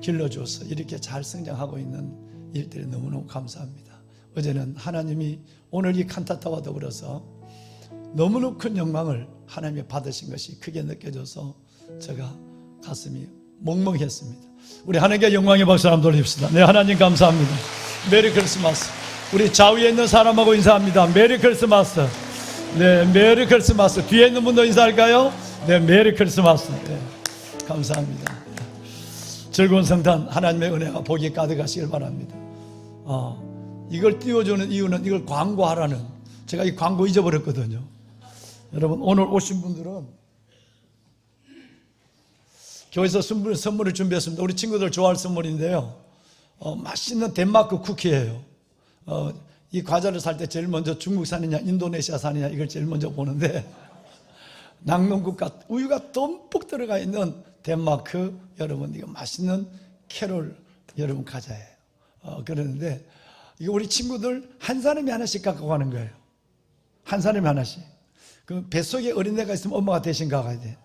길러줘서 이렇게 잘 성장하고 있는 일들이 너무너무 감사합니다. 어제는 하나님이 오늘 이 칸타타와 더불어서 너무너무 큰 영광을 하나님이 받으신 것이 크게 느껴져서 제가 가슴이 멍멍했습니다. 우리 하나님께 영광의 박수 한번 돌립시다. 네, 하나님 감사합니다. 메리 크리스마스. 우리 좌우에 있는 사람하고 인사합니다. 메리 크리스마스. 네, 메리 크리스마스. 뒤에 있는 분도 인사할까요? 네, 메리 크리스마스. 네, 감사합니다. 즐거운 성탄 하나님의 은혜와 복이 가득하시길 바랍니다. 이걸 띄워주는 이유는 이걸 광고하라는, 제가 이 광고 잊어버렸거든요. 여러분, 오늘 오신 분들은 교회에서 선물을 준비했습니다. 우리 친구들 좋아할 선물인데요. 맛있는 덴마크 쿠키예요. 이 과자를 살 때 제일 먼저 중국산이냐 인도네시아산이냐 이걸 제일 먼저 보는데 낙농국과 우유가 듬뿍 들어가 있는 덴마크, 여러분 이거 맛있는 캐롤 여러분 과자예요. 그러는데 이거 우리 친구들 한 사람이 하나씩 갖고 가는 거예요. 한 사람이 하나씩. 그 뱃속에 어린애가 있으면 엄마가 대신 가야 돼.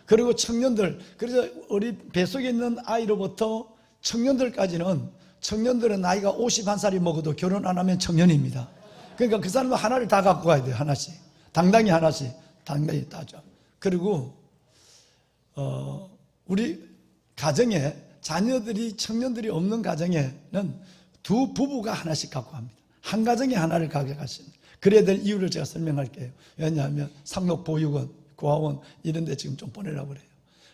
그리고 청년들, 그래서 우리 뱃속에 있는 아이로부터 청년들은 나이가 51살이 먹어도 결혼 안 하면 청년입니다. 그러니까 그 사람은 하나를 다 갖고 가야 돼요. 하나씩. 당당히 하나씩. 당당히 따져. 그리고 우리 가정에 자녀들이 청년들이 없는 가정에는 두 부부가 하나씩 갖고 갑니다. 한 가정에 하나를 가져가시는. 그래야 될 이유를 제가 설명할게요. 왜냐하면 상록 보육원, 고아원 이런 데 지금 좀 보내려고 그래요.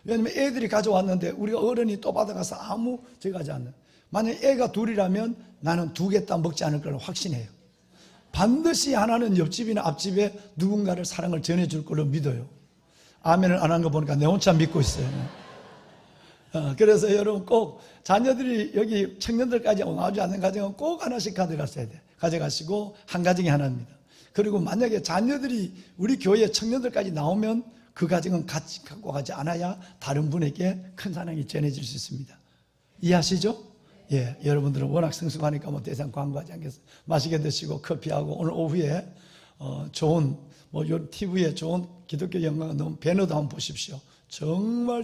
왜냐하면 애들이 가져왔는데 우리가 어른이 또 받아가서 아무 저가지 않는. 만약 애가 둘이라면 나는 2개 딱 먹지 않을 걸 확신해요. 반드시 하나는 옆집이나 앞집에 누군가를 사랑을 전해줄 걸로 믿어요. 아멘을 안 한 거 보니까 내 혼자 믿고 있어요. 그래서 여러분 꼭 자녀들이 여기 청년들까지 나오지 않는 가정은 꼭 하나씩 가져가셔야 돼요. 가져가시고 한 가정이 하나입니다. 그리고 만약에 자녀들이 우리 교회 청년들까지 나오면 그 가정은 같이 갖고 가지 않아야 다른 분에게 큰 사랑이 전해질 수 있습니다. 이해하시죠? 예, 여러분들은 워낙 성숙하니까 뭐 대상 광고하지 않겠어요. 맛있게 드시고 커피하고 오늘 오후에 좋은 요 TV에 좋은 기독교 영화가 나온 배너도 한번 보십시오. 정말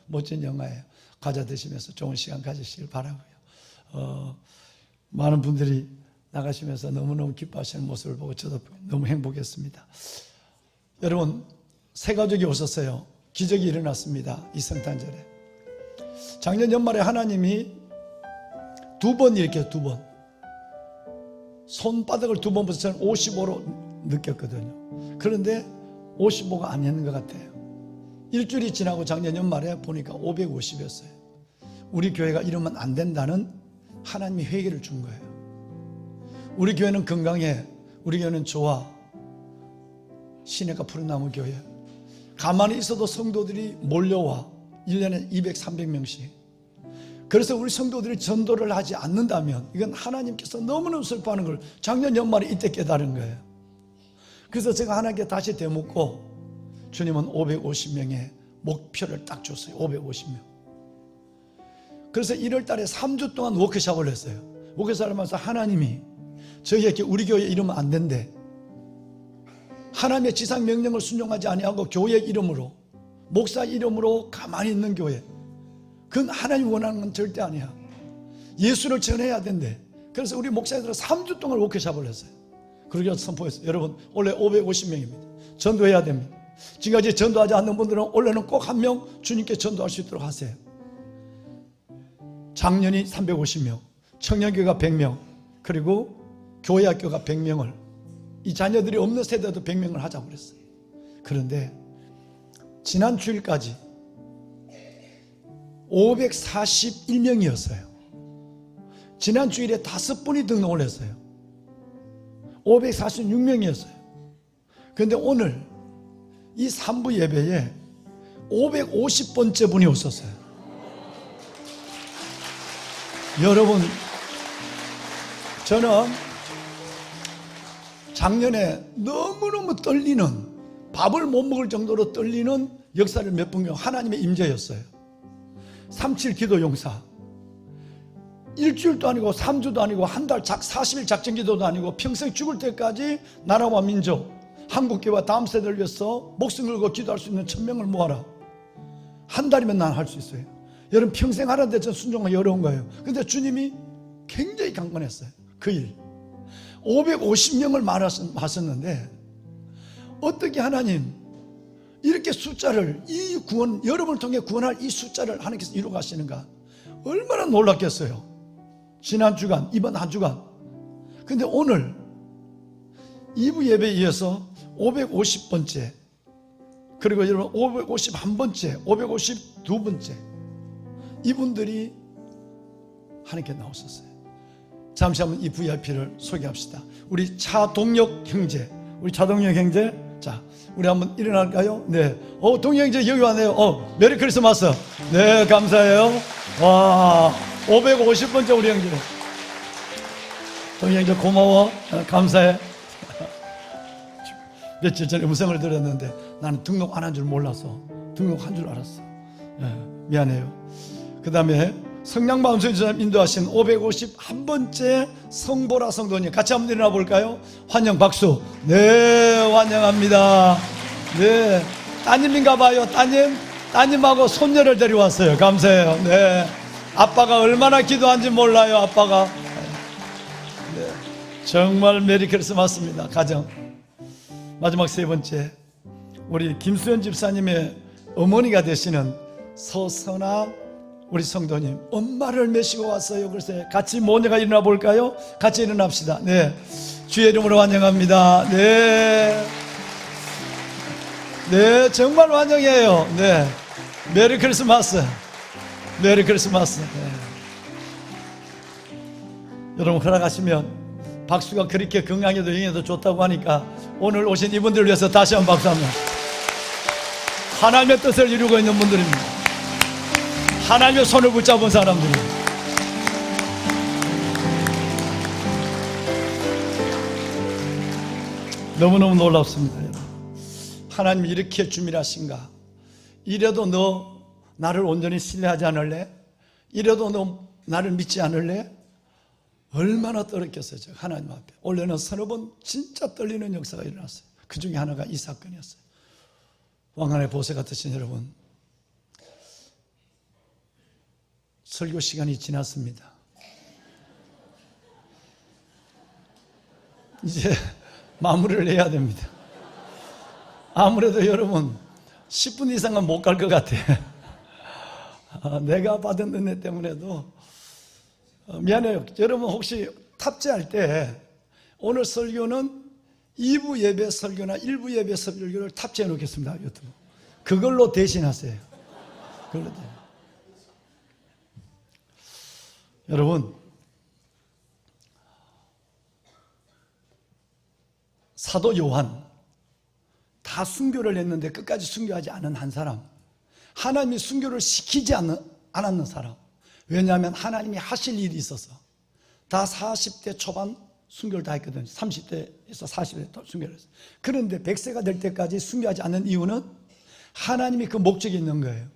멋진 영화예요. 과자 드시면서 좋은 시간 가지시길 바라고요. 많은 분들이 나가시면서 너무너무 기뻐하시는 모습을 보고 저도 너무 행복했습니다. 여러분, 새 가족이 오셨어요. 기적이 일어났습니다. 이 성탄절에. 작년 연말에 하나님이 2번 이렇게 2번 손바닥을 2번 붙여서 저는 55로 느꼈거든요. 그런데 55가 아닌 것 같아요. 일주일이 지나고 작년 연말에 보니까 550이었어요. 우리 교회가 이러면 안 된다는 하나님이 회개를 준 거예요. 우리 교회는 건강해. 우리 교회는 좋아. 시내가 푸른 나무 교회. 가만히 있어도 성도들이 몰려와. 1년에 200, 300명씩. 그래서 우리 성도들이 전도를 하지 않는다면 이건 하나님께서 너무너무 슬퍼하는 걸 작년 연말에 이때 깨달은 거예요. 그래서 제가 하나님께 다시 되묻고 주님은 550명의 목표를 딱 줬어요. 550명. 그래서 1월 달에 3주 동안 워크숍을 했어요. 워크숍을 하면서 하나님이 저희에게 우리 교회 이러면 안 된대. 하나님의 지상 명령을 순종하지 아니하고 교회 이름으로 목사 이름으로 가만히 있는 교회. 그건 하나님 원하는 건 절대 아니야. 예수를 전해야 된대. 그래서 우리 목사님들은 3주 동안 워크숍을 했어요. 그렇게 선포했어요. 여러분 원래 550명입니다. 전도해야 됩니다. 지금까지 전도하지 않는 분들은 원래는 꼭 한 명 주님께 전도할 수 있도록 하세요. 작년이 350명, 청년교회가 100명, 그리고 교회학교가 100명을, 이 자녀들이 없는 세대도 100명을 하자고 그랬어요. 그런데 지난 주일까지 541명이었어요. 지난 주일에 5분이 등록을 했어요. 546명이었어요. 그런데 오늘 이 3부 예배에 550번째 분이 오셨어요. 여러분, 저는 작년에 너무너무 떨리는, 밥을 못 먹을 정도로 떨리는 역사를 몇 번 경험, 하나님의 임재였어요. 37 기도 용사. 일주일도 아니고 3주도 아니고 한 달 40일 작전 기도도 아니고 평생 죽을 때까지 나라와 민족, 한국교회와 다음 세대를 위해서 목숨 걸고 기도할 수 있는 1000명을 모아라. 한 달이면 난 할 수 있어요. 여러분 평생 하는데 전 순종하기 어려운 거예요. 근데 주님이 굉장히 강건했어요. 그 일 550명을 말하셨는데 어떻게 하나님 이렇게 숫자를, 이 구원, 여러분을 통해 구원할 이 숫자를 하나님께서 이루어 가시는가 얼마나 놀랐겠어요. 지난 주간, 이번 한 주간. 근데 오늘 2부 예배에 이어서 550번째, 그리고 여러분 551번째, 552번째 이분들이 하나님께 나오셨어요. 잠시 한번 이 VIP를 소개합시다. 우리 차동혁 형제, 우리 차동혁 형제, 자, 우리 한번 일어날까요? 네. 동혁 형제 여기 왔네요. 메리 크리스마스. 네, 감사해요. 와, 550번째 우리 형제. 동혁 형제 고마워. 감사해. 며칠 전에 음성을 들었는데 나는 등록 안 한 줄 몰라서 등록한 줄 알았어. 미안해요. 그 다음에 성량마음 선교사님 인도하신 551번째 성보라 성도님 같이 한번 일어나 볼까요? 환영 박수. 네, 환영합니다. 네, 따님인가 봐요. 따님하고 손녀를 데려왔어요. 감사해요. 네, 아빠가 얼마나 기도한지 몰라요. 아빠가. 네, 정말 메리 크리스마스입니다. 가정. 마지막 세 번째, 우리 김수현 집사님의 어머니가 되시는 서선아 우리 성도님, 엄마를 메시고 왔어요. 글쎄 같이 모녀가 일어나 볼까요? 같이 일어납시다. 네, 주의 이름으로 환영합니다. 네, 네, 정말 환영해요. 네, 메리 크리스마스. 메리 크리스마스. 네. 여러분 허락하시면 박수가 그렇게 건강에도 영에도 좋다고 하니까 오늘 오신 이분들을 위해서 다시 한번 박수 한번. 하나님의 뜻을 이루고 있는 분들입니다. 하나님의 손을 붙잡은 사람들입니다. 너무너무 놀랍습니다. 여러분. 하나님이 이렇게 주밀하신가? 이래도 너 나를 온전히 신뢰하지 않을래? 이래도 너 나를 믿지 않을래? 얼마나 떨었겠어요. 하나님 앞에. 원래는 서너 번 진짜 떨리는 역사가 일어났어요. 그 중에 하나가 이 사건이었어요. 왕관의 보세 같으신 여러분, 설교 시간이 지났습니다. 이제 마무리를 해야 됩니다. 아무래도 여러분 10분 이상은 못 갈 것 같아. 내가 받은 은혜 때문에도 미안해요. 여러분 혹시 탑재할 때 오늘 설교는 2부 예배 설교나 1부 예배 설교를 탑재해 놓겠습니다. 유튜브. 그걸로 대신하세요. 그걸로 대신. 여러분, 사도 요한 다 순교를 했는데 끝까지 순교하지 않은 한 사람, 하나님이 순교를 시키지 않았는 사람. 왜냐하면 하나님이 하실 일이 있어서 다 40대 초반 순교를 다 했거든요. 30대에서 40대 순교를 했어요. 그런데 100세가 될 때까지 순교하지 않는 이유는 하나님이 그 목적이 있는 거예요.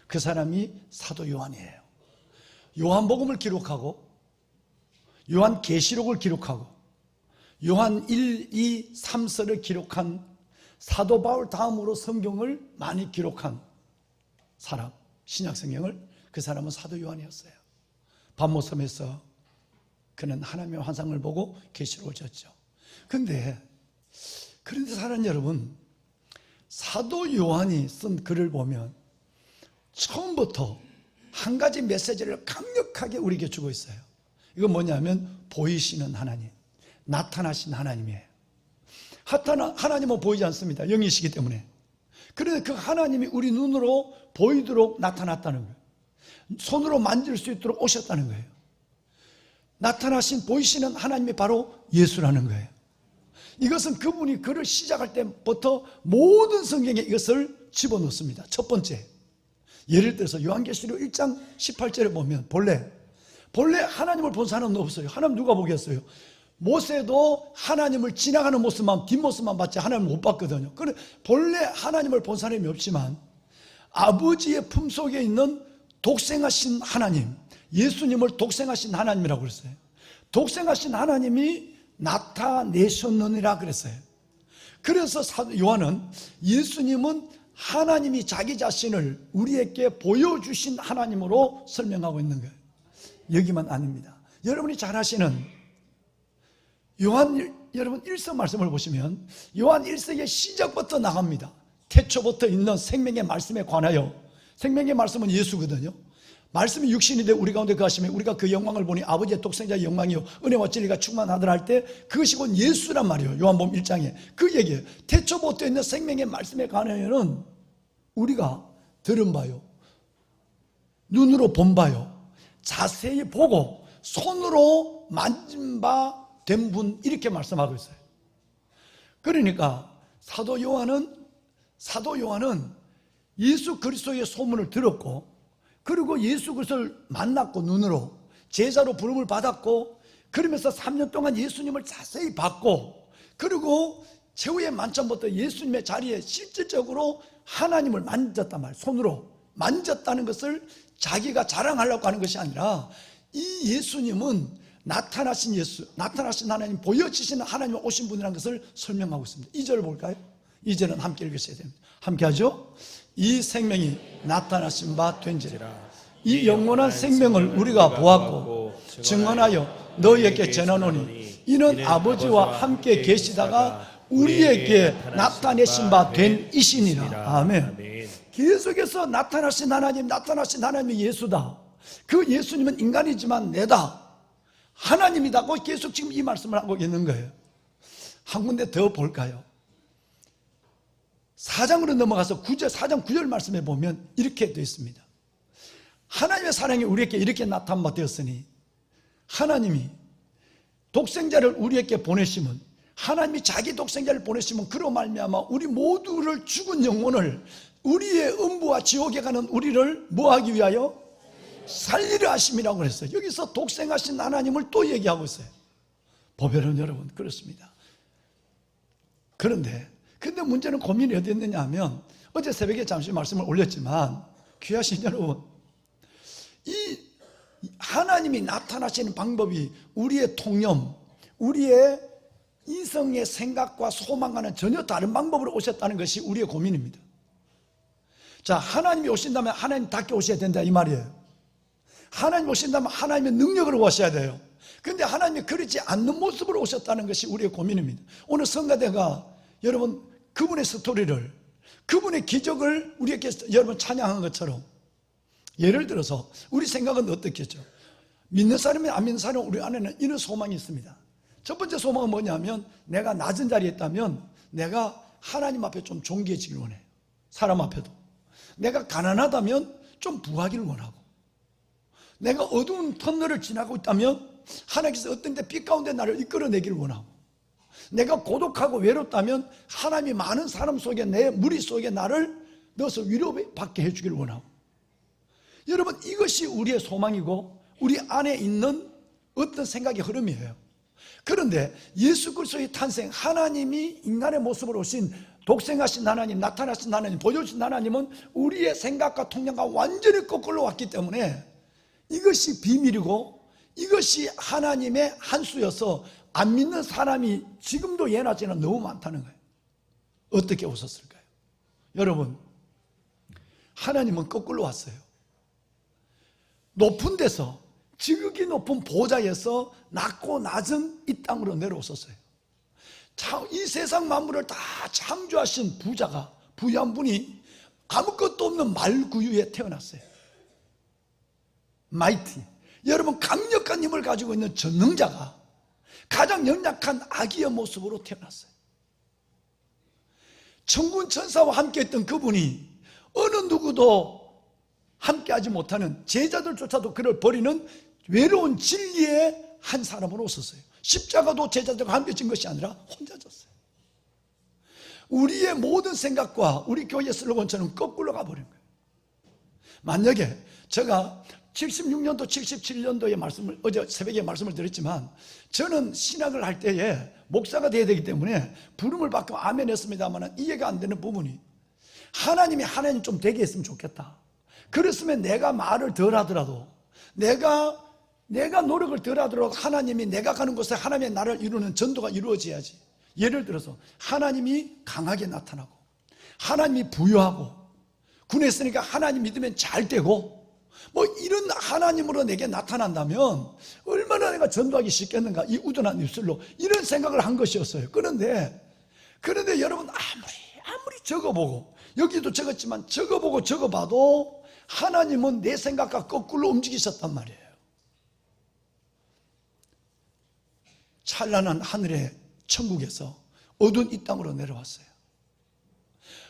그 사람이 사도 요한이에요. 요한복음을 기록하고 요한계시록을 기록하고 요한 1, 2, 3서를 기록한 사도 바울 다음으로 성경을 많이 기록한 사람, 신약성경을, 그 사람은 사도 요한이었어요. 밤모섬에서 그는 하나님의 환상을 보고 계시록을 줬죠. 그런데 사랑 여러분, 사도 요한이 쓴 글을 보면 처음부터 한 가지 메시지를 강력하게 우리에게 주고 있어요. 이건 뭐냐면 보이시는 하나님, 나타나신 하나님이에요. 하나님은 보이지 않습니다. 영이시기 때문에. 그런데 그 하나님이 우리 눈으로 보이도록 나타났다는 거예요. 손으로 만질 수 있도록 오셨다는 거예요. 나타나신 보이시는 하나님이 바로 예수라는 거예요. 이것은 그분이 글을 시작할 때부터 모든 성경에 이것을 집어넣습니다. 첫 번째, 예를 들어서 요한계시록 1장 18절에 보면 본래 하나님을 본 사람은 없어요. 하나님 누가 보겠어요? 모세도 하나님을 지나가는 모습만, 뒷모습만 봤지 하나님을 못 봤거든요. 그런데 본래 하나님을 본 사람이 없지만 아버지의 품속에 있는 독생하신 하나님, 예수님을 독생하신 하나님이라고 그랬어요. 독생하신 하나님이 나타내셨느니라 그랬어요. 그래서 사도 요한은 예수님은 하나님이 자기 자신을 우리에게 보여주신 하나님으로 설명하고 있는 거예요. 여기만 아닙니다. 여러분이 잘 아시는 요한, 여러분 1서 말씀을 보시면 요한 1서의 시작부터 나갑니다. 태초부터 있는 생명의 말씀에 관하여, 생명의 말씀은 예수거든요. 말씀이 육신이 돼 우리 가운데 거하시면 우리가 그 영광을 보니 아버지의 독생자의 영광이요 은혜와 진리가 충만하더라 할 때 그것이 곧 예수란 말이에요. 요한복음 1장에 그 얘기예요. 태초부터 있는 생명의 말씀에 관하여는 우리가 들은 바요, 눈으로 본 바요, 자세히 보고 손으로 만진 바 된 분, 이렇게 말씀하고 있어요. 그러니까 사도 요한은 예수 그리스도의 소문을 들었고, 그리고 예수 그리스도를 만났고, 눈으로 제자로 부름을 받았고, 그러면서 3년 동안 예수님을 자세히 봤고, 그리고 최후의 만찬부터 예수님의 자리에 실질적으로 하나님을 만졌단 말이에요. 손으로 만졌다는 것을 자기가 자랑하려고 하는 것이 아니라 이 예수님은 나타나신 예수, 나타나신 하나님, 보여지시는 하나님 오신 분이라는 것을 설명하고 있습니다. 2절 볼까요? 2절은 함께 읽으셔야 됩니다. 함께 하죠. 이 생명이 나타나신 바 된지라 이 영원한 생명을 우리가 보았고 증언하여 너희에게 전하노니 이는 아버지와 함께 계시다가 우리에게 나타내신 바 된 이시니라. 아멘. 계속해서 나타나신 하나님이 예수다. 그 예수님은 인간이지만 내다, 하나님이다고 계속 지금 이 말씀을 하고 있는 거예요. 한 군데 더 볼까요? 4장으로 넘어가서 4장 9절 말씀에 보면 이렇게 되어 있습니다. 하나님의 사랑이 우리에게 이렇게 나타나되었으니 하나님이 독생자를 우리에게 보내시면, 하나님이 자기 독생자를 보내시면 그로 말미암아 우리 모두를 죽은 영혼을, 우리의 음부와 지옥에 가는 우리를 뭐하기 위하여? 살리려 하심이라고 그랬어요. 여기서 독생하신 하나님을 또 얘기하고 있어요. 보배는 여러분 그렇습니다. 그런데 문제는 고민이 어디 있느냐 하면, 어제 새벽에 잠시 말씀을 올렸지만 귀하신 여러분, 이 하나님이 나타나시는 방법이 우리의 통념, 우리의 이성의 생각과 소망과는 전혀 다른 방법으로 오셨다는 것이 우리의 고민입니다. 자, 하나님이 오신다면 하나님답게 오셔야 된다 이 말이에요. 하나님 오신다면 하나님의 능력으로 오셔야 돼요. 그런데 하나님이 그러지 않는 모습으로 오셨다는 것이 우리의 고민입니다. 오늘 성가대가 여러분 그분의 스토리를, 그분의 기적을 우리에게 여러분 찬양한 것처럼, 예를 들어서 우리 생각은 어떻겠죠? 믿는 사람이 안 믿는 사람, 우리 안에는 이런 소망이 있습니다. 첫 번째 소망은 뭐냐면, 내가 낮은 자리에 있다면 내가 하나님 앞에 좀 존귀해지길 원해요. 사람 앞에도. 내가 가난하다면 좀 부하기를 원하고, 내가 어두운 터널을 지나고 있다면 하나님께서 어떤 때 빛 가운데 나를 이끌어내기를 원하고, 내가 고독하고 외롭다면 하나님이 많은 사람 속에, 내 무리 속에 나를 넣어서 위로받게 해주기를 원하고. 여러분, 이것이 우리의 소망이고 우리 안에 있는 어떤 생각의 흐름이에요. 그런데 예수 그리스도의 탄생, 하나님이 인간의 모습으로 오신 독생하신 하나님, 나타나신 하나님, 보여주신 하나님은 우리의 생각과 통념과 완전히 거꾸로 왔기 때문에 이것이 비밀이고, 이것이 하나님의 한 수여서 안 믿는 사람이 지금도 예나 지나 너무 많다는 거예요. 어떻게 오셨을까요? 여러분, 하나님은 거꾸로 왔어요. 높은 데서, 지극히 높은 보좌에서 낮고 낮은 이 땅으로 내려오셨어요. 이 세상 만물을 다 창조하신 부자가, 부유한 분이 아무것도 없는 말구유에 태어났어요. 마이티, 여러분 강력한 힘을 가지고 있는 전능자가 가장 연약한 아기의 모습으로 태어났어요. 천군 천사와 함께 했던 그분이 어느 누구도 함께하지 못하는, 제자들조차도 그를 버리는 외로운 진리의 한 사람으로 오셨어요. 십자가도 제자들과 함께 진 것이 아니라 혼자 졌어요. 우리의 모든 생각과 우리 교회 슬로건처럼 거꾸로 가버린 거예요. 만약에 제가 76년도, 77년도에 말씀을, 어제 새벽에 말씀을 드렸지만, 저는 신학을 할 때에 목사가 돼야 되기 때문에 부름을 받고 아멘 했습니다만 이해가 안 되는 부분이, 하나님이 하나님 좀 되게 했으면 좋겠다. 그랬으면 내가 말을 덜 하더라도, 내가 노력을 덜 하더라도 하나님이 내가 가는 곳에 하나님의 나라를 이루는 전도가 이루어져야지. 예를 들어서 하나님이 강하게 나타나고, 하나님이 부유하고, 군에 있으니까 하나님 믿으면 잘 되고, 뭐 이런 하나님으로 내게 나타난다면 얼마나 내가 전도하기 쉽겠는가, 이 우둔한 입술로. 이런 생각을 한 것이었어요. 그런데 여러분, 아무리 적어보고, 여기도 적었지만 적어보고 적어봐도 하나님은 내 생각과 거꾸로 움직이셨단 말이에요. 찬란한 하늘의 천국에서 어두운 이 땅으로 내려왔어요.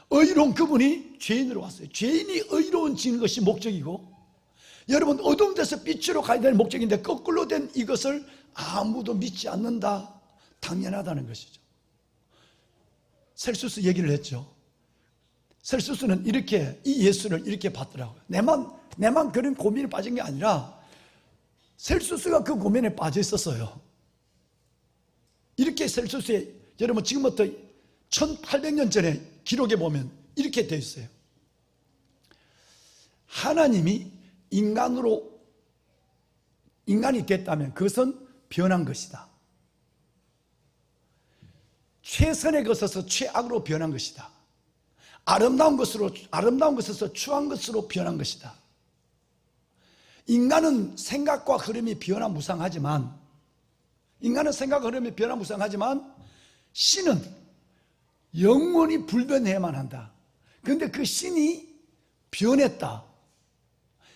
의로운 그분이 죄인으로 왔어요. 죄인이 의로워지는 것이 목적이고, 여러분 어두운 데서 빛으로 가야 될 목적인데 거꾸로 된 이것을 아무도 믿지 않는다. 당연하다는 것이죠. 셀수스 얘기를 했죠. 셀수스는 이렇게 이 예수를 이렇게 봤더라고요. 내만 그런 고민에 빠진 게 아니라 셀수스가 그 고민에 빠져 있었어요. 이렇게 셀수스의, 여러분 지금부터 1800년 전에 기록에 보면 이렇게 되어 있어요. 하나님이 인간이 됐다면 그것은 변한 것이다. 최선의 것에서 최악으로 변한 것이다. 아름다운 것에서 추한 것으로 변한 것이다. 인간은 생각과 흐름이 변화무쌍하지만 신은 영원히 불변해야만 한다. 그런데 그 신이 변했다.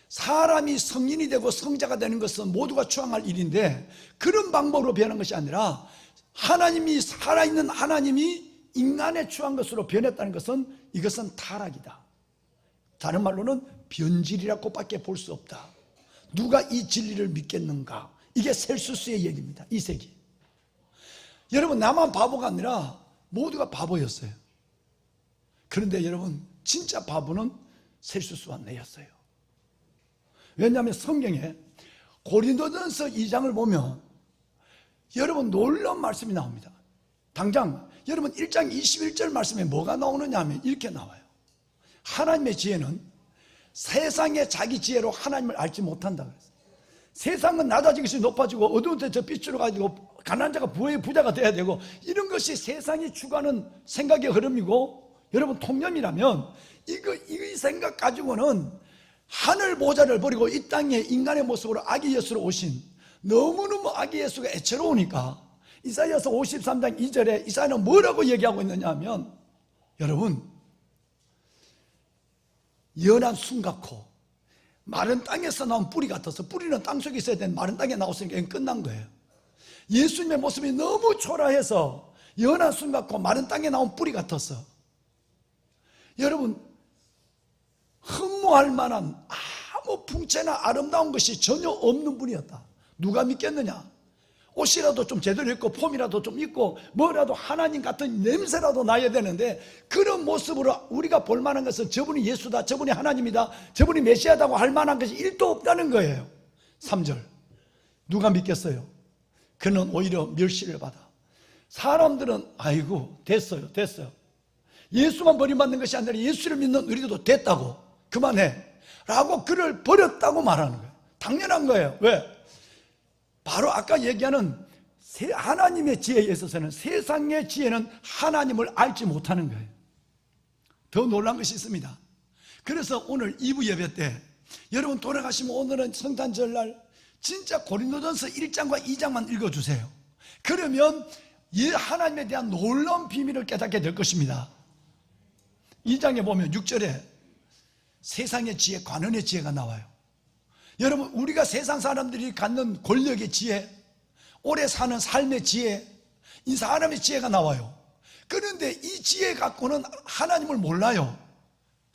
사람이 성인이 되고 성자가 되는 것은 모두가 추앙할 일인데 그런 방법으로 변한 것이 아니라 하나님이, 살아있는 하나님이 인간에 추한 것으로 변했다는 것은 이것은 타락이다. 다른 말로는 변질이라고 밖에 볼 수 없다. 누가 이 진리를 믿겠는가? 이게 셀수스의 얘기입니다. 이 세기. 여러분, 나만 바보가 아니라 모두가 바보였어요. 그런데 여러분, 진짜 바보는 셀수스와 내였어요. 왜냐하면 성경에 고린도전서 2장을 보면 여러분 놀라운 말씀이 나옵니다. 당장 여러분 1장 21절 말씀에 뭐가 나오느냐 하면 이렇게 나와요. 하나님의 지혜는 세상의 자기 지혜로 하나님을 알지 못한다 그랬어요. 세상은 낮아지기씩 높아지고 어두운 데 저 빛으로 가지고 가난한 자가 부자가 돼야 되고 이런 것이 세상이 추구하는 생각의 흐름이고 여러분 통념이라면 이 생각 가지고는 하늘 보좌를 버리고 이 땅에 인간의 모습으로 아기 예수로 오신 너무너무 아기 예수가 애처로우니까 이사야서 53장 2절에 이사야는 뭐라고 얘기하고 있느냐 하면 여러분 연한 숨같고 마른 땅에서 나온 뿌리 같아서 뿌리는 땅속에 있어야 되는 마른 땅에 나왔으니까 끝난 거예요. 예수님의 모습이 너무 초라해서 연한 숨같고 마른 땅에 나온 뿌리 같았어. 여러분 흠모할 만한 아무 풍채나 아름다운 것이 전혀 없는 분이었다. 누가 믿겠느냐? 옷이라도 좀 제대로 입고 폼이라도 좀 입고 뭐라도 하나님 같은 냄새라도 나야 되는데 그런 모습으로 우리가 볼 만한 것은 저분이 예수다, 저분이 하나님이다, 저분이 메시아다고 할 만한 것이 1도 없다는 거예요. 3절 누가 믿겠어요? 그는 오히려 멸시를 받아. 사람들은 아이고 됐어요 예수만 버림받는 것이 아니라 예수를 믿는 우리도 됐다고 그만해 라고 그를 버렸다고 말하는 거예요. 당연한 거예요. 왜? 바로 아까 얘기하는 하나님의 지혜에 있어서는 세상의 지혜는 하나님을 알지 못하는 거예요. 더 놀란 것이 있습니다. 그래서 오늘 2부 예배 때 여러분 돌아가시면 오늘은 성탄절날 진짜 고린도전서 1장과 2장만 읽어주세요. 그러면 이 하나님에 대한 놀라운 비밀을 깨닫게 될 것입니다. 2장에 보면 6절에 세상의 지혜, 관원의 지혜가 나와요. 여러분 우리가 세상 사람들이 갖는 권력의 지혜, 오래 사는 삶의 지혜, 이 사람의 지혜가 나와요. 그런데 이 지혜 갖고는 하나님을 몰라요.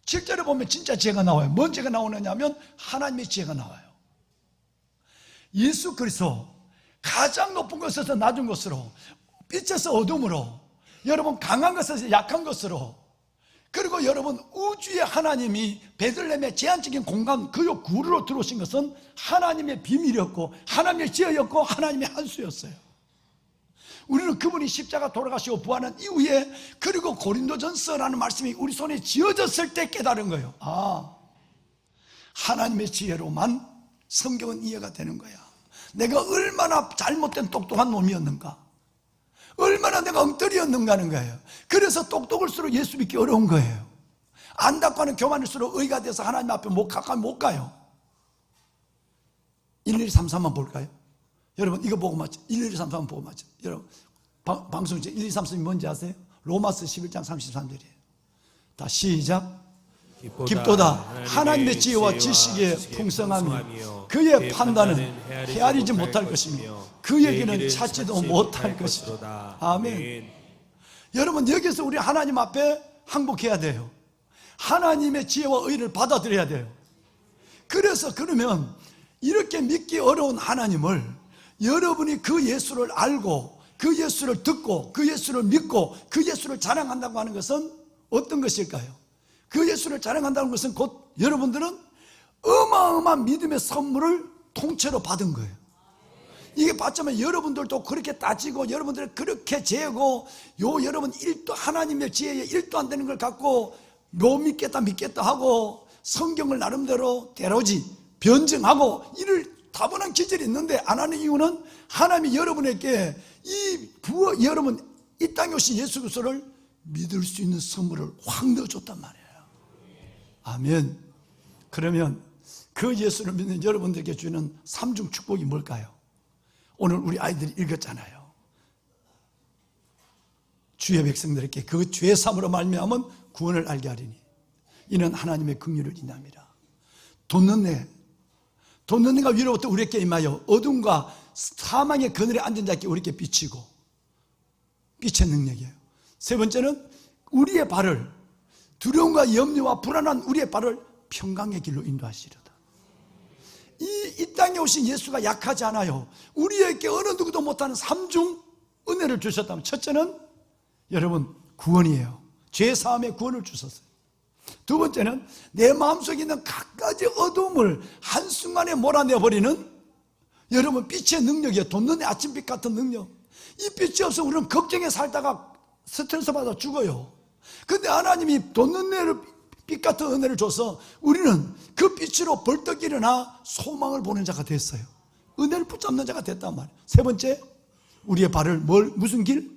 7절에 보면 진짜 지혜가 나와요. 뭔 지혜가 나오느냐 하면 하나님의 지혜가 나와요. 예수 그리스도 가장 높은 것에서 낮은 것으로, 빛에서 어둠으로, 여러분 강한 것에서 약한 것으로, 그리고 여러분 우주의 하나님이 베들레헴의 제한적인 공간 그 구루로 들어오신 것은 하나님의 비밀이었고 하나님의 지혜였고 하나님의 한수였어요. 우리는 그분이 십자가 돌아가시고 부활한 이후에 그리고 고린도전서라는 말씀이 우리 손에 쥐어졌을 때 깨달은 거예요. 아, 하나님의 지혜로만 성경은 이해가 되는 거야. 내가 얼마나 잘못된 똑똑한 놈이었는가, 얼마나 내가 엉터리였는가 하는 거예요. 그래서 똑똑할수록 예수 믿기 어려운 거예요. 안다고 하는 교만일수록 의가 돼서 하나님 앞에 가까이 못 가요. 1133만 볼까요? 여러분 이거 보고 맞죠? 1133만 보고 맞죠? 여러분 방송 1233이 뭔지 아세요? 로마서 11장 33절이에요. 다 시작. 깊도다 하나님의 지혜와 지식의 풍성함이 그의 판단은 헤아리지 못할 것이며 그 얘기는 찾지도 못할 것이다. 아멘. 여러분 여기서 우리 하나님 앞에 항복해야 돼요. 하나님의 지혜와 의를 받아들여야 돼요. 그래서 그러면 이렇게 믿기 어려운 하나님을 여러분이 그 예수를 알고 그 예수를 듣고 그 예수를 믿고 그 예수를 자랑한다고 하는 것은 어떤 것일까요? 그 예수를 자랑한다는 것은 곧 여러분들은 어마어마한 믿음의 선물을 통째로 받은 거예요. 이게 받자면 여러분들도 그렇게 따지고 여러분들 그렇게 재고 여러분 1도 하나님의 지혜에 1도 안 되는 걸 갖고 못 믿겠다 하고 성경을 나름대로 대로지 변증하고 이를 다분한 기질이 있는데 안 하는 이유는 하나님이 여러분에게 여러분 이 땅에 오신 예수 그리스도를 믿을 수 있는 선물을 확 넣어줬단 말이에요. 아멘. 그러면 그 예수를 믿는 여러분들에게 주는 삼중 축복이 뭘까요? 오늘 우리 아이들이 읽었잖아요. 주의 백성들에게 그 죄 사함으로 말미암은 구원을 알게 하리니 이는 하나님의 긍휼을 인함이라. 돋는 내가 위로부터 우리에게 임하여 어둠과 사망의 그늘에 앉은 자에게 우리에게 비치고, 빛의 능력이에요. 세 번째는 우리의 발을, 두려움과 염려와 불안한 우리의 발을 평강의 길로 인도하시리로다. 이 땅에 오신 예수가 약하지 않아요. 우리에게 어느 누구도 못하는 삼중 은혜를 주셨다면, 첫째는 여러분 구원이에요. 죄 사함의 구원을 주셨어요. 두 번째는 내 마음속에 있는 갖가지 어두움을 한순간에 몰아내버리는 여러분 빛의 능력이에요. 돋는 아침빛 같은 능력. 이 빛이 없어 우리는 걱정에 살다가 스트레스 받아 죽어요. 근데 하나님이 돋는 빛 같은 은혜를 줘서 우리는 그 빛으로 벌떡 일어나 소망을 보는 자가 됐어요. 은혜를 붙잡는 자가 됐단 말이에요. 세 번째, 우리의 발을 무슨 길?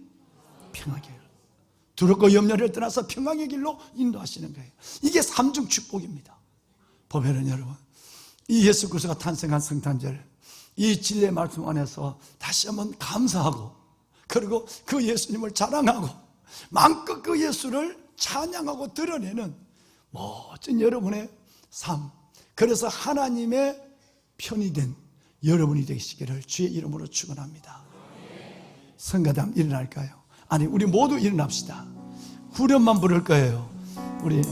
평안의 길. 두렵고 염려를 떠나서 평강의 길로 인도하시는 거예요. 이게 삼중 축복입니다. 보면은 여러분, 이 예수 그리스도가 탄생한 성탄절, 이 진리의 말씀 안에서 다시 한번 감사하고, 그리고 그 예수님을 자랑하고 마음껏 그 예수를 찬양하고 드러내는 멋진 여러분의 삶, 그래서 하나님의 편이 된 여러분이 되시기를 주의 이름으로 축원합니다. 성가담 일어날까요? 아니, 우리 모두 일어납시다. 후렴만 부를 거예요. 우리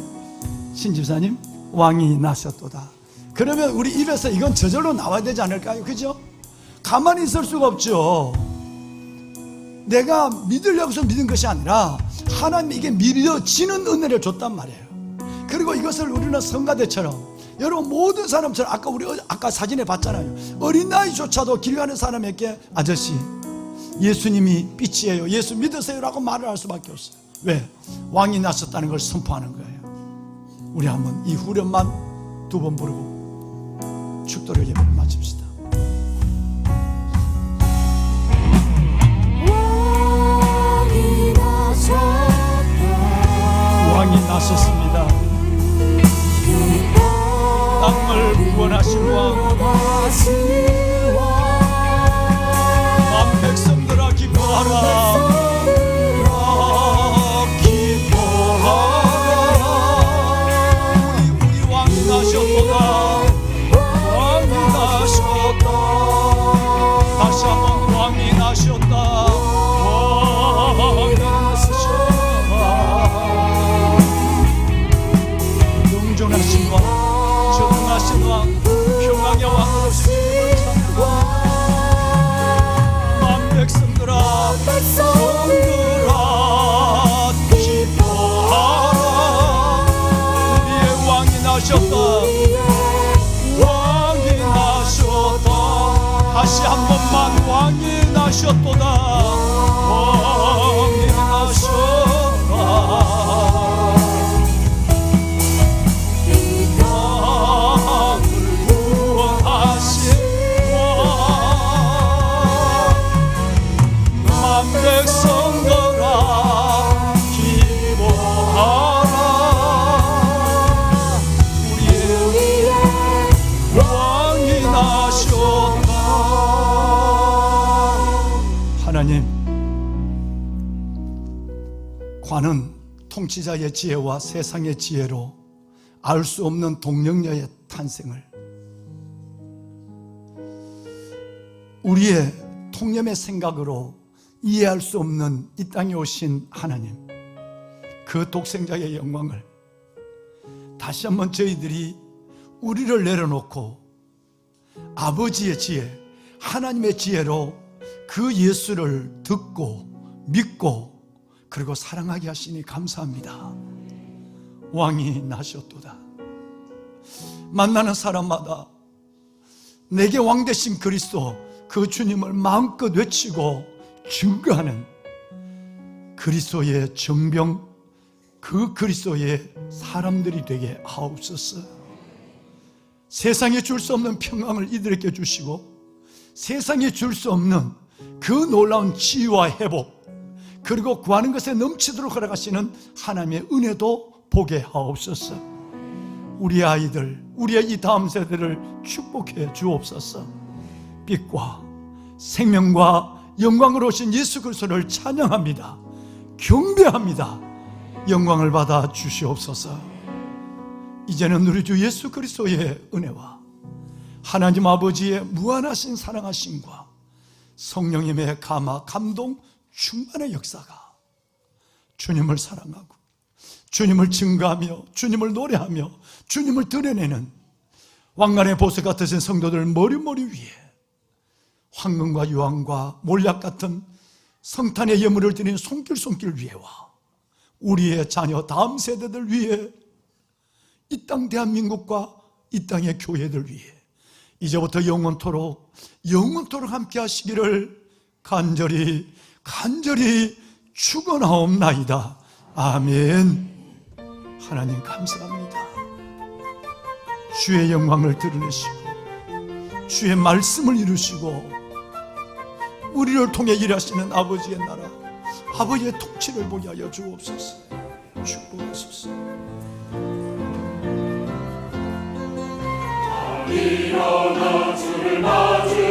신집사님, 왕이 나셨도다. 그러면 우리 입에서 이건 저절로 나와야 되지 않을까요? 그죠? 가만히 있을 수가 없죠. 내가 믿으려고 해서 믿은 것이 아니라 하나님이 이게 믿어지는 은혜를 줬단 말이에요. 그리고 이것을 우리는 성가대처럼, 여러분 모든 사람처럼, 아까 사진에 봤잖아요. 어린 나이조차도 길 가는 사람에게 아저씨, 예수님이 빛이에요, 예수 믿으세요 라고 말을 할 수밖에 없어요. 왜? 왕이 나셨다는 걸 선포하는 거예요. 우리 한번 이 후렴만 두 번 부르고 축도를 예배를 마칩시다. 왕이 나셨습니다. 땅을 구원하신 왕, 만 백성들아 기뻐하라. 다시 한번 왕이 나셨다. 왕이 나셨다. 영존하신 왕, 전능하신 왕, 평강의 왕으로 주님을 찬양합니다. 만 백성들아 기뻐하라. 우리의 왕이 나셨다. 다시 한 번만 왕이 나셨도다. 왕이 나셨다. 이 땅을 구원하신 왕, 만 백성들아 기뻐하라. 우리의 왕이 나셨다. 하나님, 관은 통치자의 지혜와 세상의 지혜로 알 수 없는 동력녀의 탄생을, 우리의 통념의 생각으로 이해할 수 없는 이 땅에 오신 하나님, 그 독생자의 영광을 다시 한번 저희들이 우리를 내려놓고 아버지의 지혜, 하나님의 지혜로 그 예수를 듣고 믿고 그리고 사랑하게 하시니 감사합니다. 왕이 나셨도다. 만나는 사람마다 내게 왕 되신 그리스도, 그 주님을 마음껏 외치고 증거하는 그리스도의 정병, 그 그리스도의 사람들이 되게 하옵소서. 세상에 줄 수 없는 평강을 이들에게 주시고, 세상에 줄 수 없는 그 놀라운 치유와 회복, 그리고 구하는 것에 넘치도록 허락하시는 하나님의 은혜도 보게 하옵소서. 우리 아이들, 우리의 이 다음 세대를 축복해 주옵소서. 빛과 생명과 영광으로 오신 예수 그리스도를 찬양합니다. 경배합니다. 영광을 받아 주시옵소서. 이제는 우리 주 예수 그리스도의 은혜와 하나님 아버지의 무한하신 사랑하심과 성령님의 감동 충만의 역사가 주님을 사랑하고 주님을 증거하며 주님을 노래하며 주님을 드러내는 왕관의 보석 같으신 성도들 머리머리 위에 황금과 유황과 몰약 같은 성탄의 예물을 드린 손길 위에와 우리의 자녀 다음 세대들 위에 이 땅 대한민국과 이 땅의 교회들 위해 이제부터 영원토록 함께 하시기를 간절히 축원하옵나이다. 아멘. 하나님 감사합니다. 주의 영광을 드러내시고 주의 말씀을 이루시고 우리를 통해 일하시는 아버지의 나라, 아버지의 통치를 보게 하여 주옵소서. 축복하소서. 일어나 주를 맞으